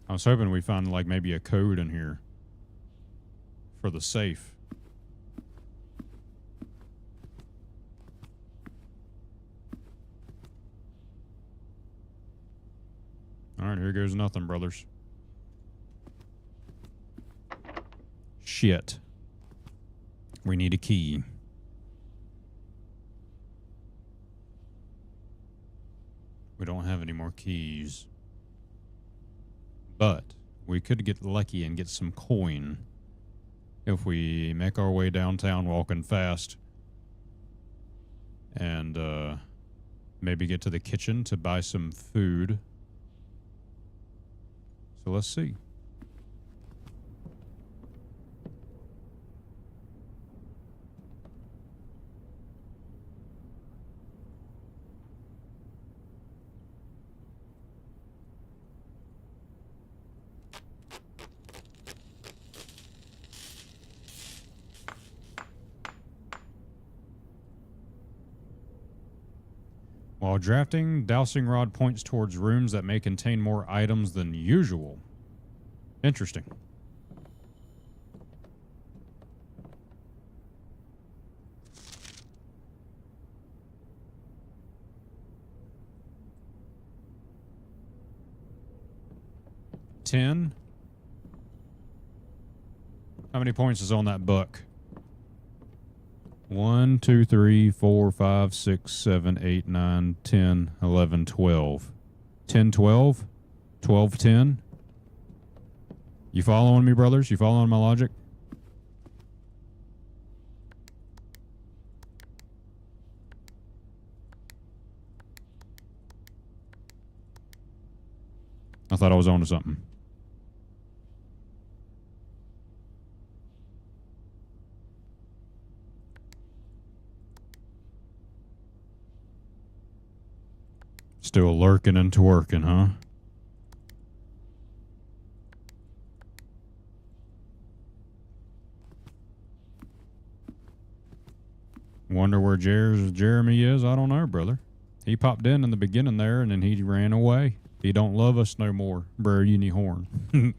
[SPEAKER 1] I was hoping we'd find like maybe a code in here for the safe. All right, here goes nothing, brothers. Shit. We need a key. We don't have any more keys. But we could get lucky and get some coin if we make our way downtown walking fast and maybe get to the kitchen to buy some food. So let's see. While drafting, dowsing rod points towards rooms that may contain more items than usual. Interesting. $10. How many points is on that book? 1, 2, 3, 4, 5, 6, 7, 8, 9, 10, 11, 12. 10, 12? 12, 10? You following me, brothers? You following my logic? I thought I was on to something. Still lurking and twerking, huh? Wonder where Jeremy is? I don't know, brother. He popped in the beginning there, and then he ran away. He don't love us no more, Brer Unihorn.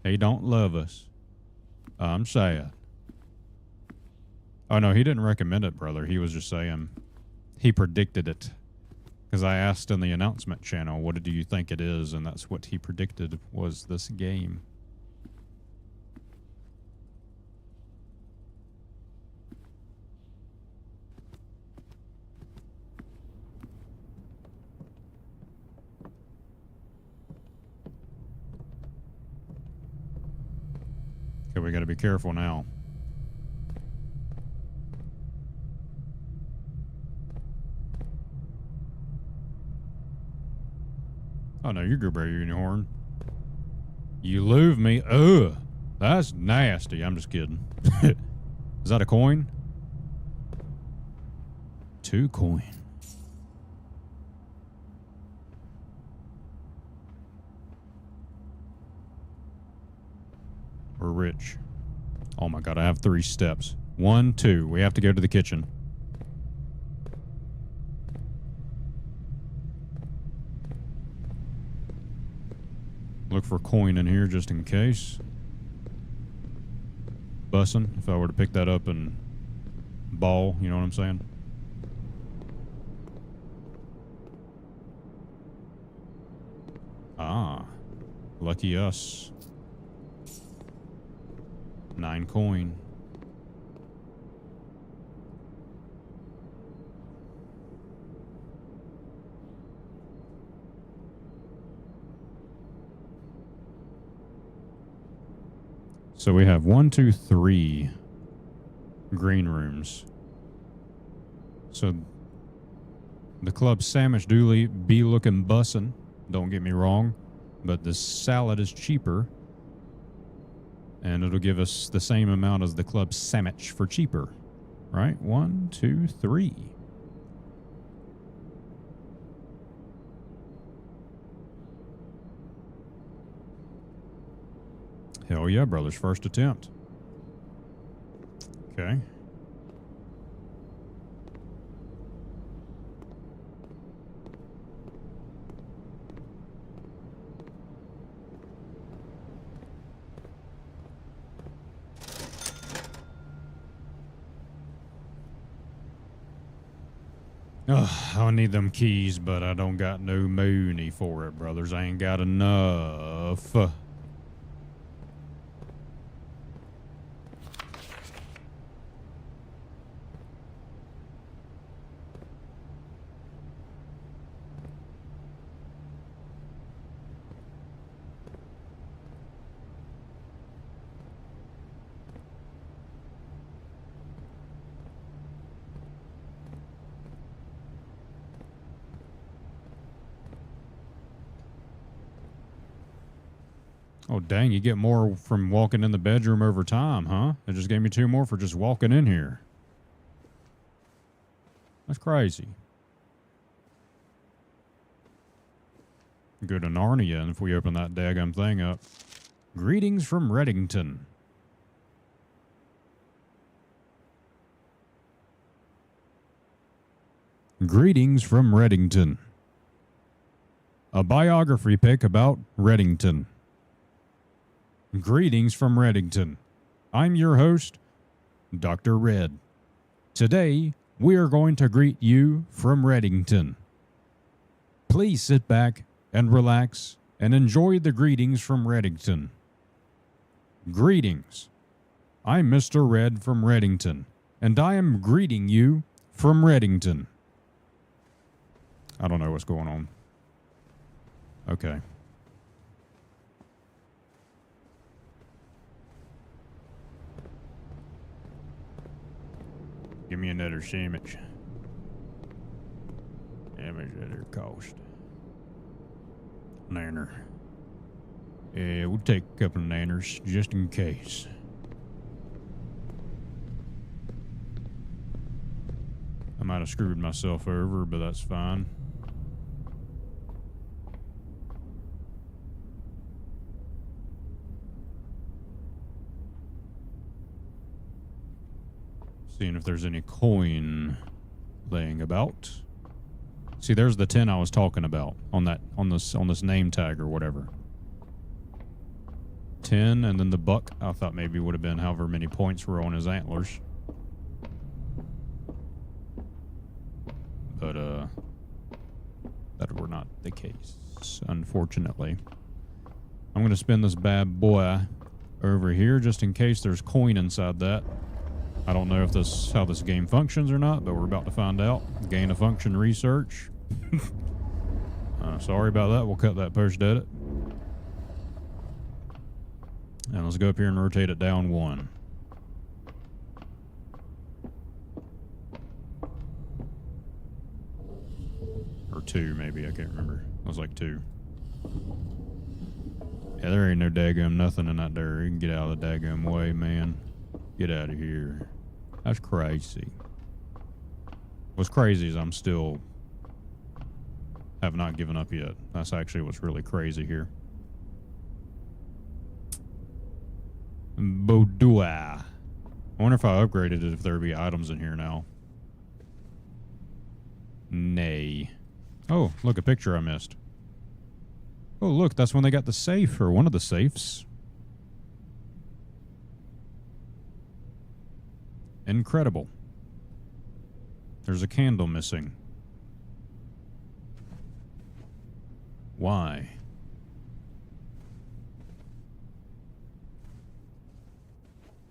[SPEAKER 1] He don't love us. I'm sad. Oh, no, he didn't recommend it, brother. He was just saying he predicted it. Because I asked in the announcement channel, what do you think it is? And that's what he predicted was this game. Okay, we got to be careful now. Oh, no, you're good, Brer Unihorn. You love me. Ugh. That's nasty. I'm just kidding. Is that a coin? 2 coin. We're rich. Oh, my God. I have 3 steps. 1, 2. We have to go to the kitchen. Look for a coin in here just in case. Bussin', if I were to pick that up and ball, you know what I'm saying? Ah, lucky us. 9 coin. So we have 1, 2, 3 green rooms. So the club sandwich do be looking bussin', don't get me wrong, but the salad is cheaper. And And it'll give us the same amount as the club sandwich for cheaper. Right? 1, 2, 3. Hell yeah, brothers. First attempt. Okay. I need them keys, but I don't got no money for it, brothers. I ain't got enough. Oh, dang, you get more from walking in the bedroom over time, huh? It just gave me 2 more for just walking in here. That's crazy. Go to Narnia, and if we open that daggum thing up. Greetings from Reddington. Greetings from Reddington. A biography pic about Reddington. Greetings from Reddington. I'm your host, Dr. Red. Today, we are going to greet you from Reddington. Please sit back and relax and enjoy the greetings from Reddington. Greetings. I'm Mr. Red from Reddington, and I am greeting you from Reddington. I don't know what's going on. Okay. Give me another sandwich. How much does it cost? Nanner. Yeah, we'll take a couple of nanners just in case. I might have screwed myself over, but that's fine. Seeing if there's any coin laying about. See, there's the 10 I was talking about on this name tag or whatever. 10, and then the buck I thought maybe would have been however many points were on his antlers. But that were not the case, unfortunately. I'm gonna spin this bad boy over here just in case there's coin inside that. I don't know if this how this game functions or not, but we're about to find out. Gain of function research. Sorry about that. We'll cut that post edit. And let's go up here and rotate it down 1. Or 2, maybe. I can't remember. It was like 2. Yeah, there ain't no daggum nothing in that there. You can get out of the daggum way, man. Get out of here. That's crazy. What's crazy is I'm still have not given up yet. That's actually what's really crazy here. Boudoir. I wonder if I upgraded it, if there would be items in here now. Nay. Oh, look, a picture I missed. Oh, look, that's when they got the safe, or one of the safes. Incredible. There's a candle missing. Why?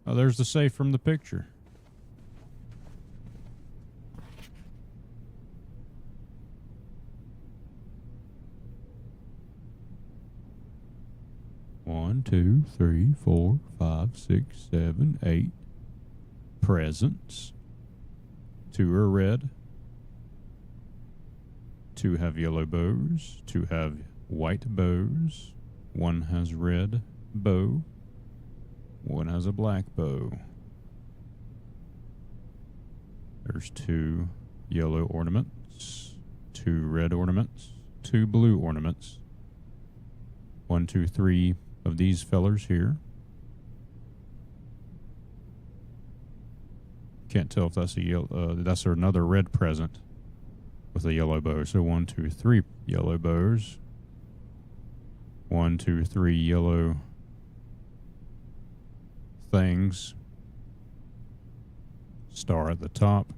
[SPEAKER 1] Oh, there's the safe from the picture. One, 2, 3, 4, 5, 6, 7, 8 presents. 2 are red. 2 have yellow bows. 2 have white bows. 1 has red bow. One has a black bow. There's 2 yellow ornaments, 2 red ornaments, 2 blue ornaments. 1, 2, 3 of these fellers here. Can't tell if that's a yellow. That's another red present with a yellow bow. So 1, 2, 3 yellow bows. 1, 2, 3 yellow things. Star at the top.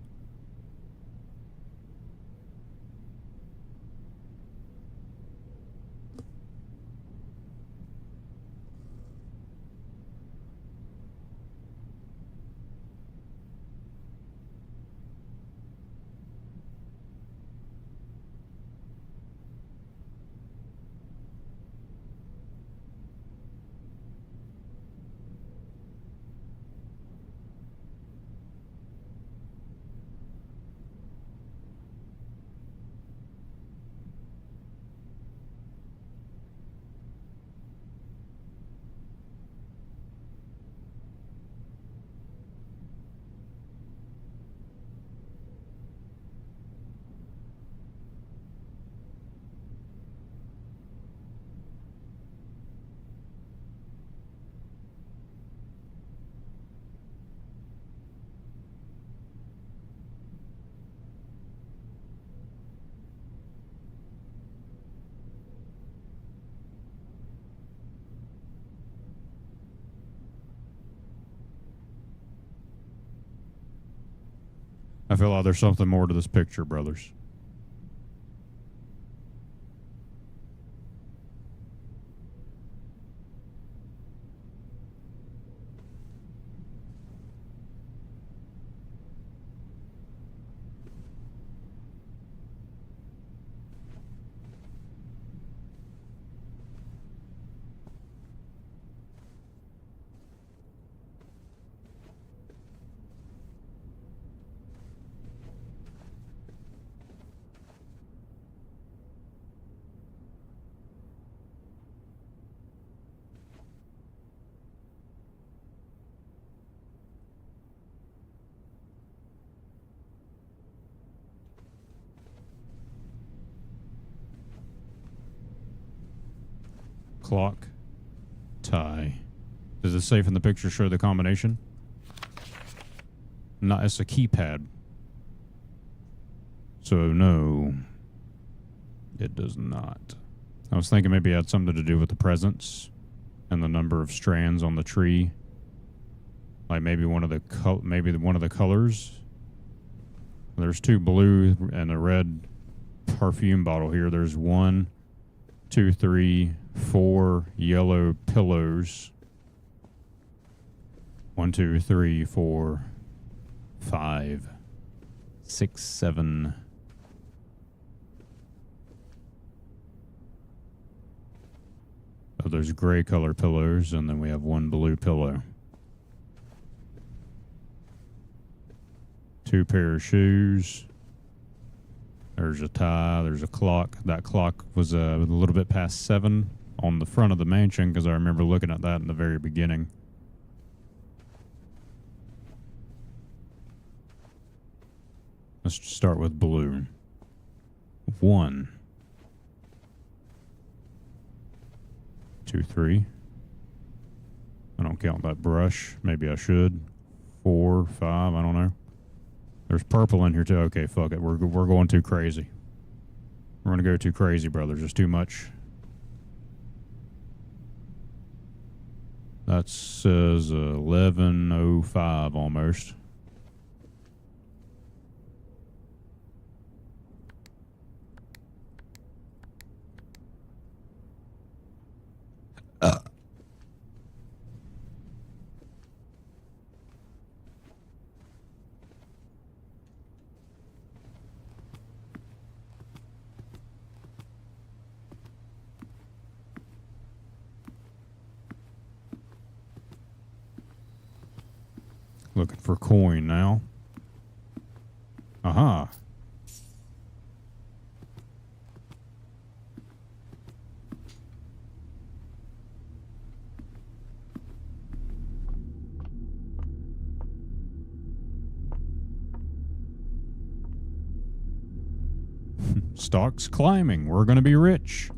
[SPEAKER 1] I feel like there's something more to this picture, brothers. Clock, tie. Does the safe in the picture show the combination? No, it's a keypad. So no, it does not. I was thinking maybe it had something to do with the presents and the number of strands on the tree. Like maybe one of the colors. There's 2 blue and a red perfume bottle here. There's 1, 2, 3, 4 yellow pillows. 1, 2, 3, 4, 5, 6, 7. Oh, there's gray color pillows, and then we have 1 blue pillow. 2 pair of shoes. There's a tie. There's a clock. That clock was a little bit past 7 on the front of the mansion because I remember looking at that in the very beginning. Let's start with blue. 1, 2, 3. I don't count that brush. Maybe I should. 4, 5. I don't know. There's purple in here too. Okay, fuck it. We're going too crazy. We're gonna go too crazy, brothers. There's too much. That says 11:05 almost. Looking for coin now. Aha. stock's climbing. We're going to be rich.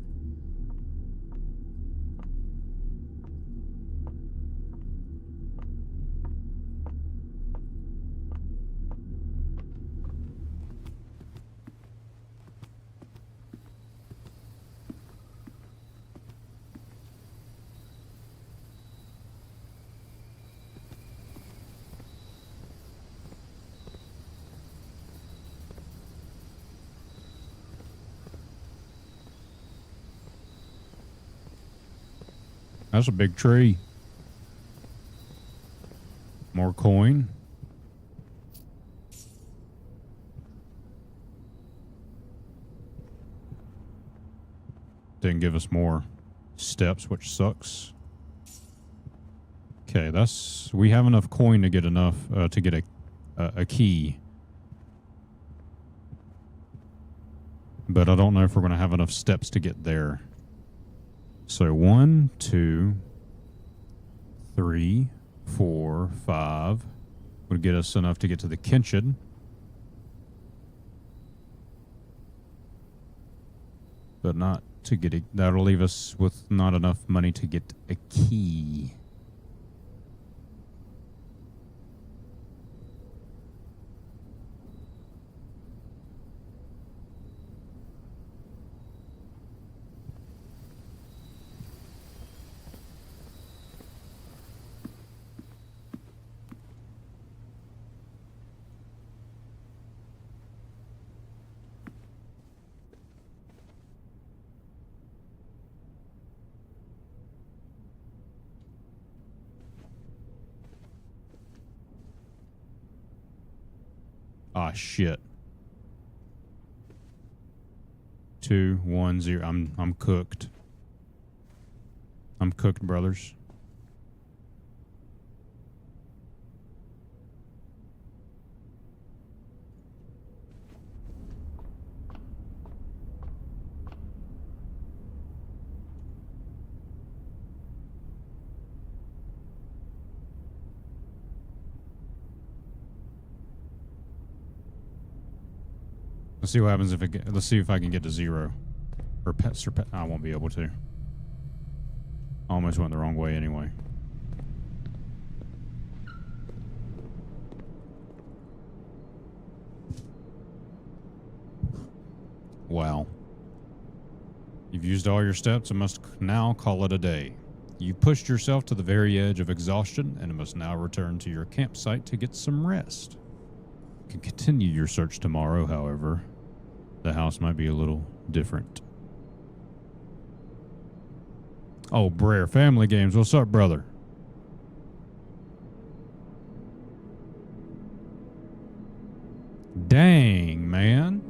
[SPEAKER 1] That's a big tree. More coin. Didn't give us more steps, which sucks. Okay, we have enough coin to get enough to get a key. But I don't know if we're going to have enough steps to get there. So 1, 2, 3, 4, 5 would get us enough to get to the kitchen. But not to get it. That'll leave us with not enough money to get a key. Ah, shit. 2, 1, 0. I'm cooked. I'm cooked, brothers. Let's see what happens if let's see if I can get to 0. Or pets or pet. I won't be able to. I almost went the wrong way anyway. Wow. You've used all your steps and must now call it a day. You've pushed yourself to the very edge of exhaustion and must now return to your campsite to get some rest. You can continue your search tomorrow, however. The house might be a little different. Oh, Brer, Family Games. What's up, brother? Dang, man.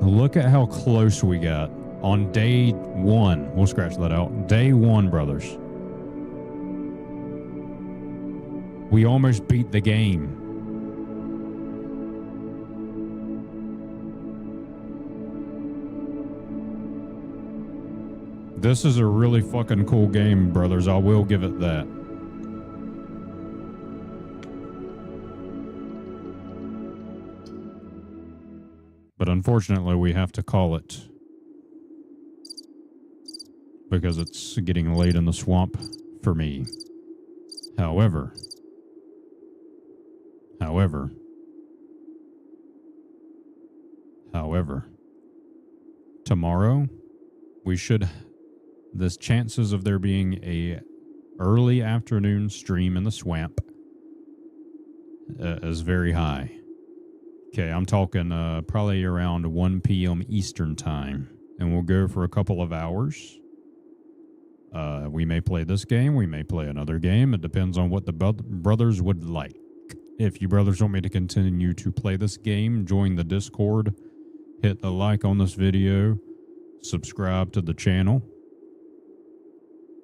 [SPEAKER 1] Look at how close we got on day 1. We'll scratch that out. Day 1, brothers. We almost beat the game. This is a really fucking cool game, brothers. I will give it that. But unfortunately, we have to call it because it's getting late in the swamp for me. However, tomorrow the chances of there being a early afternoon stream in the swamp is very high. Okay, I'm talking probably around 1 p.m. Eastern time, and we'll go for a couple of hours. We may play this game, we may play another game. It depends on what the brothers would like. If you brothers want me to continue to play this game, join the Discord, hit the like on this video, subscribe to the channel,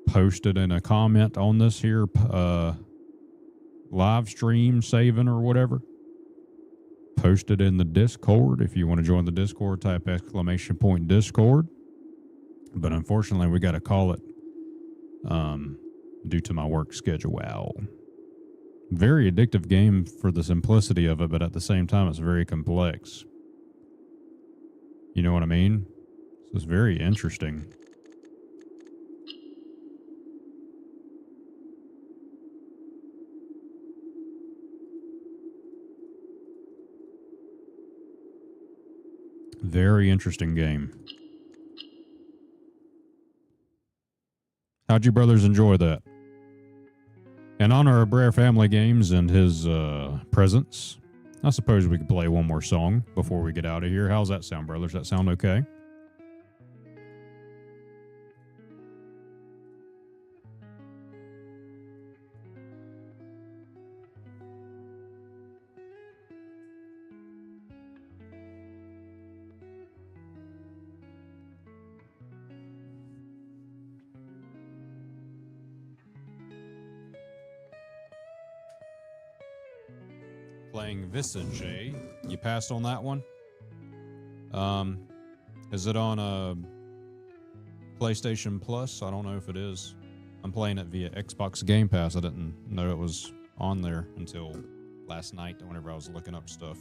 [SPEAKER 1] post it in a comment on this here live stream saving or whatever. posted in the Discord. If you want to join the Discord, type !Discord. But unfortunately, we got to call it due to my work schedule. Wow. Very addictive game for the simplicity of it, but at the same time, it's very complex. You know what I mean? So it's very interesting. Very interesting game. How'd you brothers enjoy that? In honor of Brer Family Games and his presence, I suppose we could play one more song before we get out of here. How's that sound, brothers? That sound okay? Playing Visage. You passed on that one? Is it on PlayStation Plus? I don't know if it is. I'm playing it via Xbox Game Pass. I didn't know it was on there until last night whenever I was looking up stuff.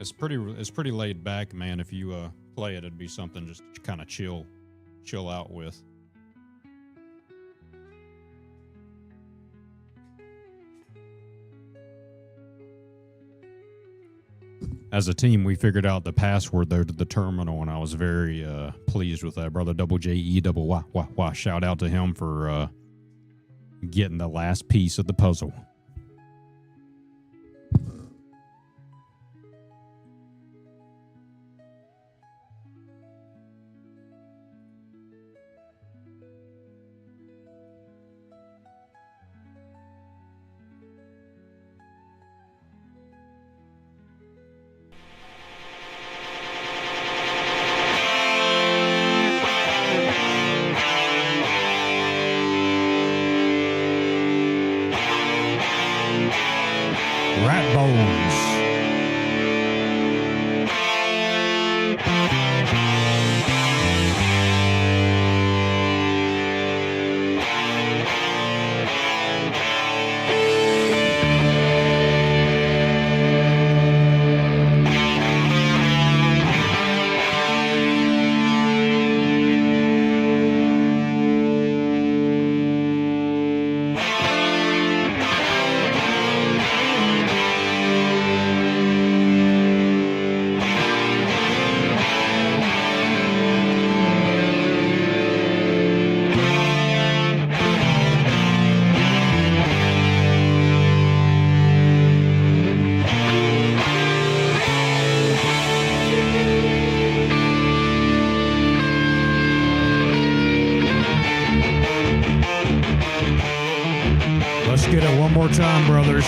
[SPEAKER 1] It's pretty laid back, man. If you play it, it'd be something just kind of chill out with. As a team, we figured out the password there to the terminal, and I was very pleased with that. Brother Double JE Double Y. Shout out to him for getting the last piece of the puzzle. Rat bones. Let's get it one more time, brothers.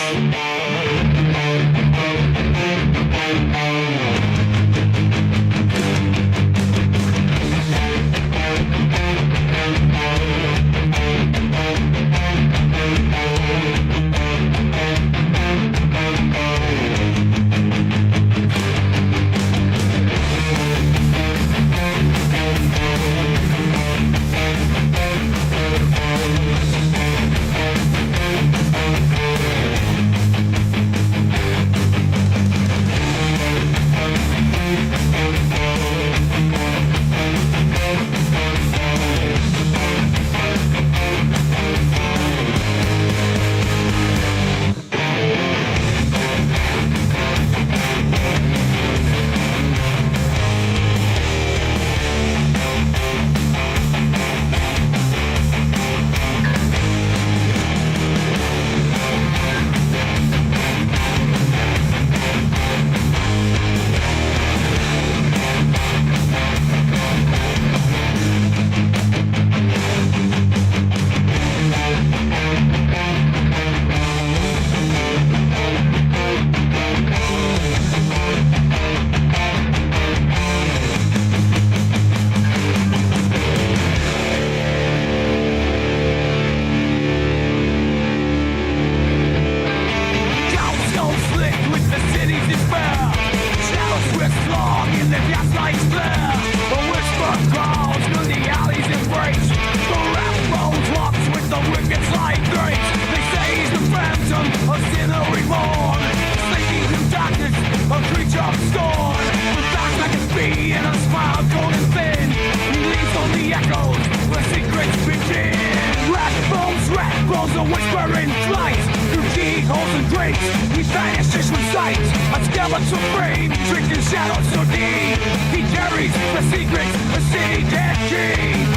[SPEAKER 4] bones of whispering flight. Through keyholes and grates, he vanishes from sight. A skeletal frame, drinking shadows so deep. He carries the secrets the city can't keep.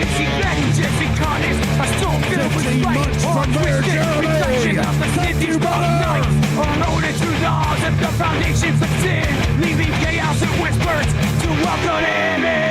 [SPEAKER 4] Itchy vengeance incarnate, a soul filled with spite. Or twisted reflection of the city's dark night. Eroded through the halls of the foundations of sin, leaving chaos and whispers to welcome him in.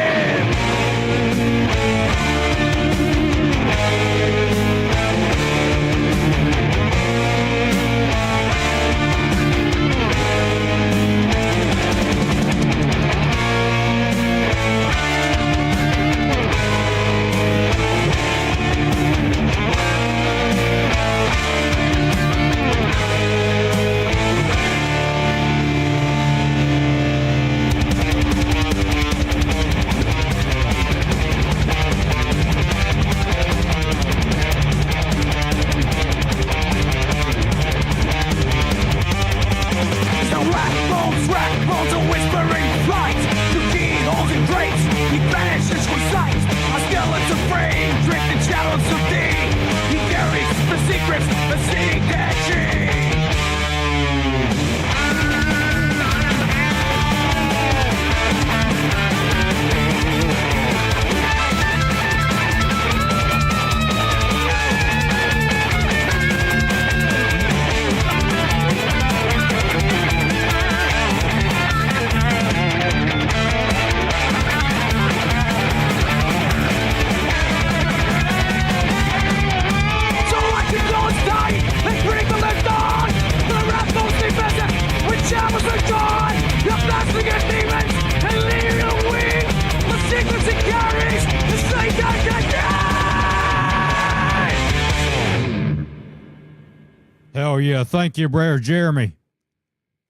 [SPEAKER 1] Hell yeah. Thank you, Brer Jeremy.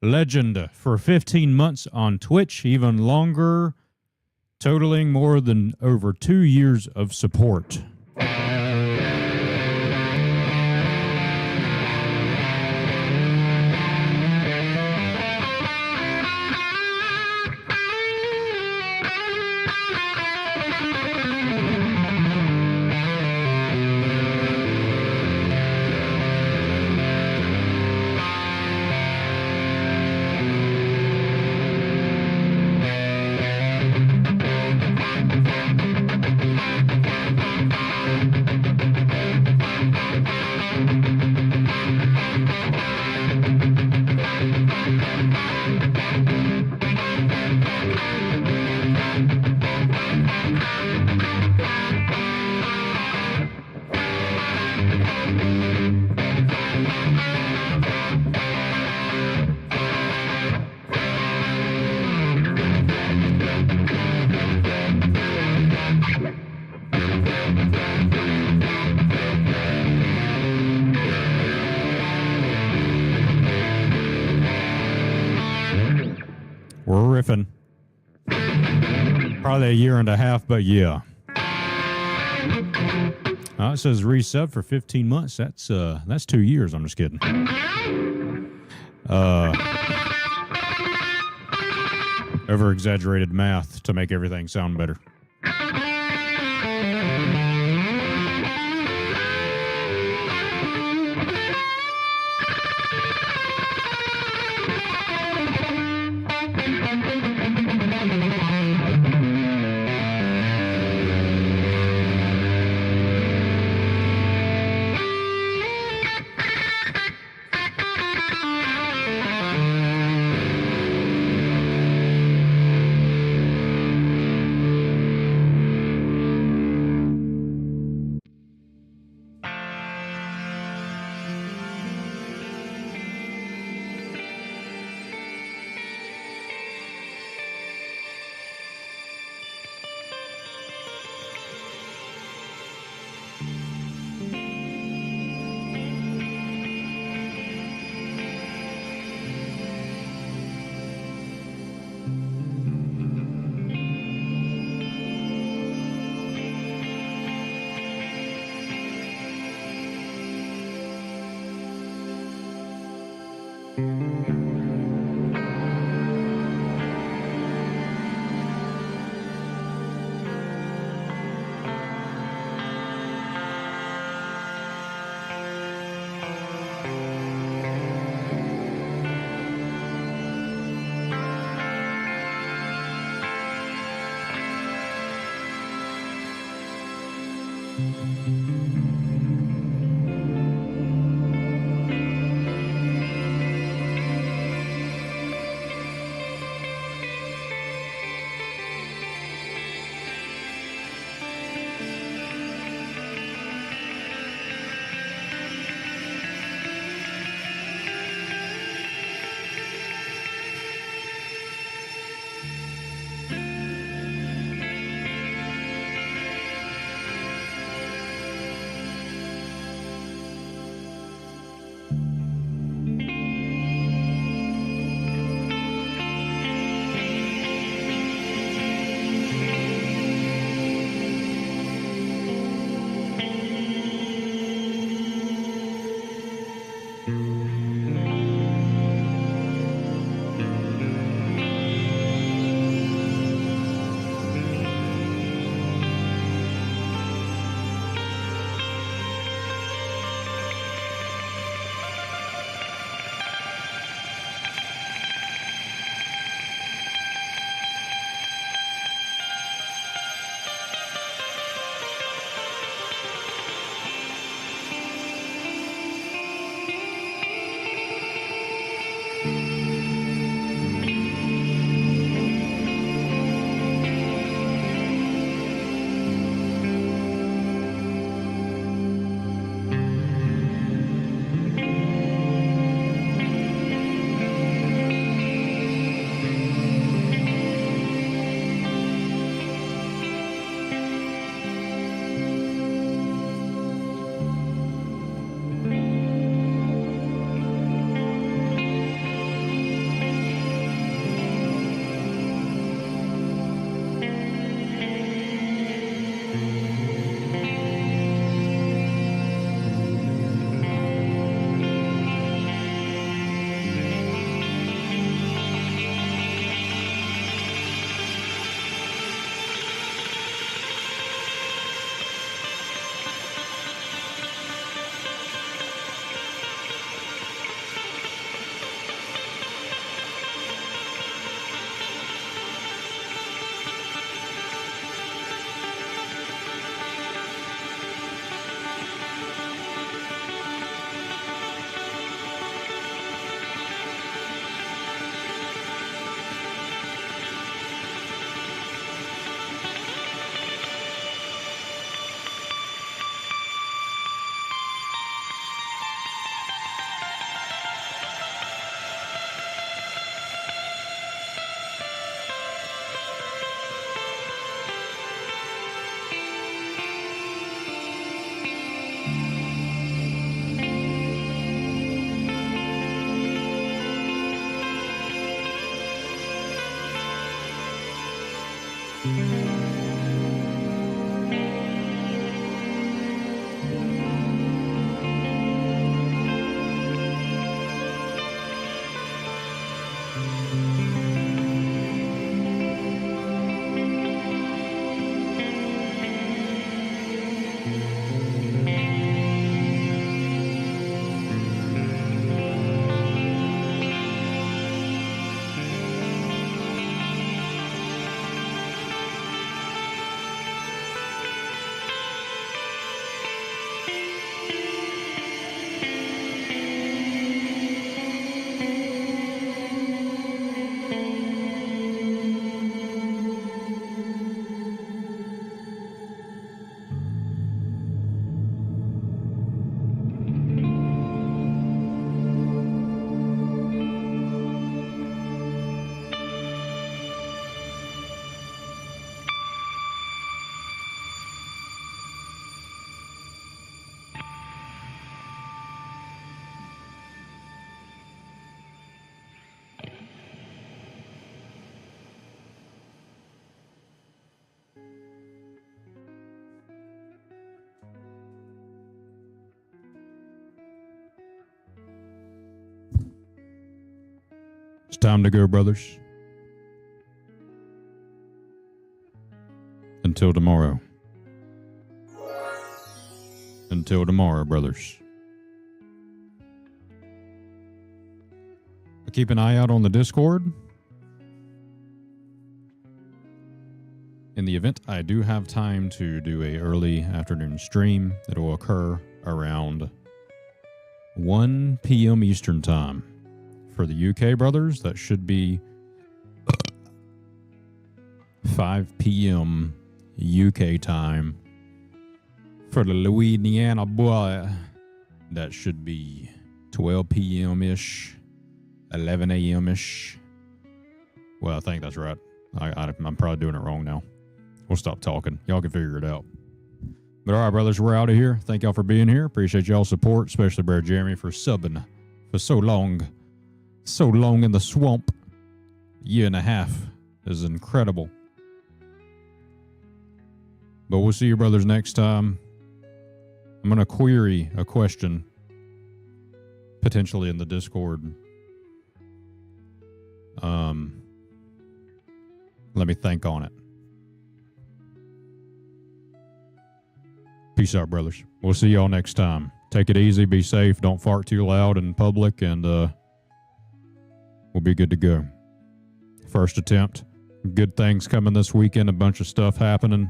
[SPEAKER 1] Legend for 15 months on Twitch, even longer, totaling more than over 2 years of support. We're riffing. Probably a year and a half, but yeah. It says resub for 15 months. That's 2 years. I'm just kidding. Over exaggerated math to make everything sound better. It's time to go, brothers. Until tomorrow. Until tomorrow, brothers. Keep an eye out on the Discord. In the event I do have time to do a early afternoon stream, it will occur around 1 p.m. Eastern Time. For the UK brothers, that should be 5 p.m. UK time. For the Louisiana boy, that should be 12 p.m.-ish, 11 a.m.-ish. Well, I think that's right. I'm probably doing it wrong now. We'll stop talking. Y'all can figure it out. But all right, brothers, we're out of here. Thank y'all for being here. Appreciate y'all's support, especially Bear Jeremy for subbing for so long. So long in the swamp. Year and a half is incredible. But we'll see you brothers next time. I'm going to query a question potentially in the Discord. Let me think on it. Peace out, brothers. We'll see y'all next time. Take it easy. Be safe. Don't fart too loud in public, and we'll be good to go. First attempt. Good things coming this weekend. A bunch of stuff happening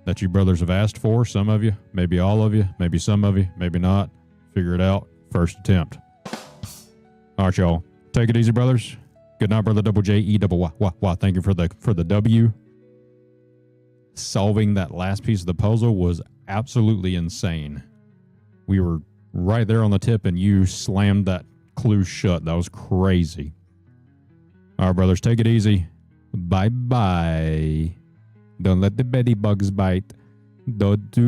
[SPEAKER 1] that you brothers have asked for. Some of you, maybe all of you, maybe some of you, maybe not. Figure it out. First attempt. All right, y'all. Take it easy, brothers. Good night, brother. Double J E double Y. Thank you for the W. Solving that last piece of the puzzle was absolutely insane. We were right there on the tip, and you slammed that clue shut. That was crazy. All right, brothers. Take it easy. Bye-bye. Don't let the Betty bugs bite. Don't do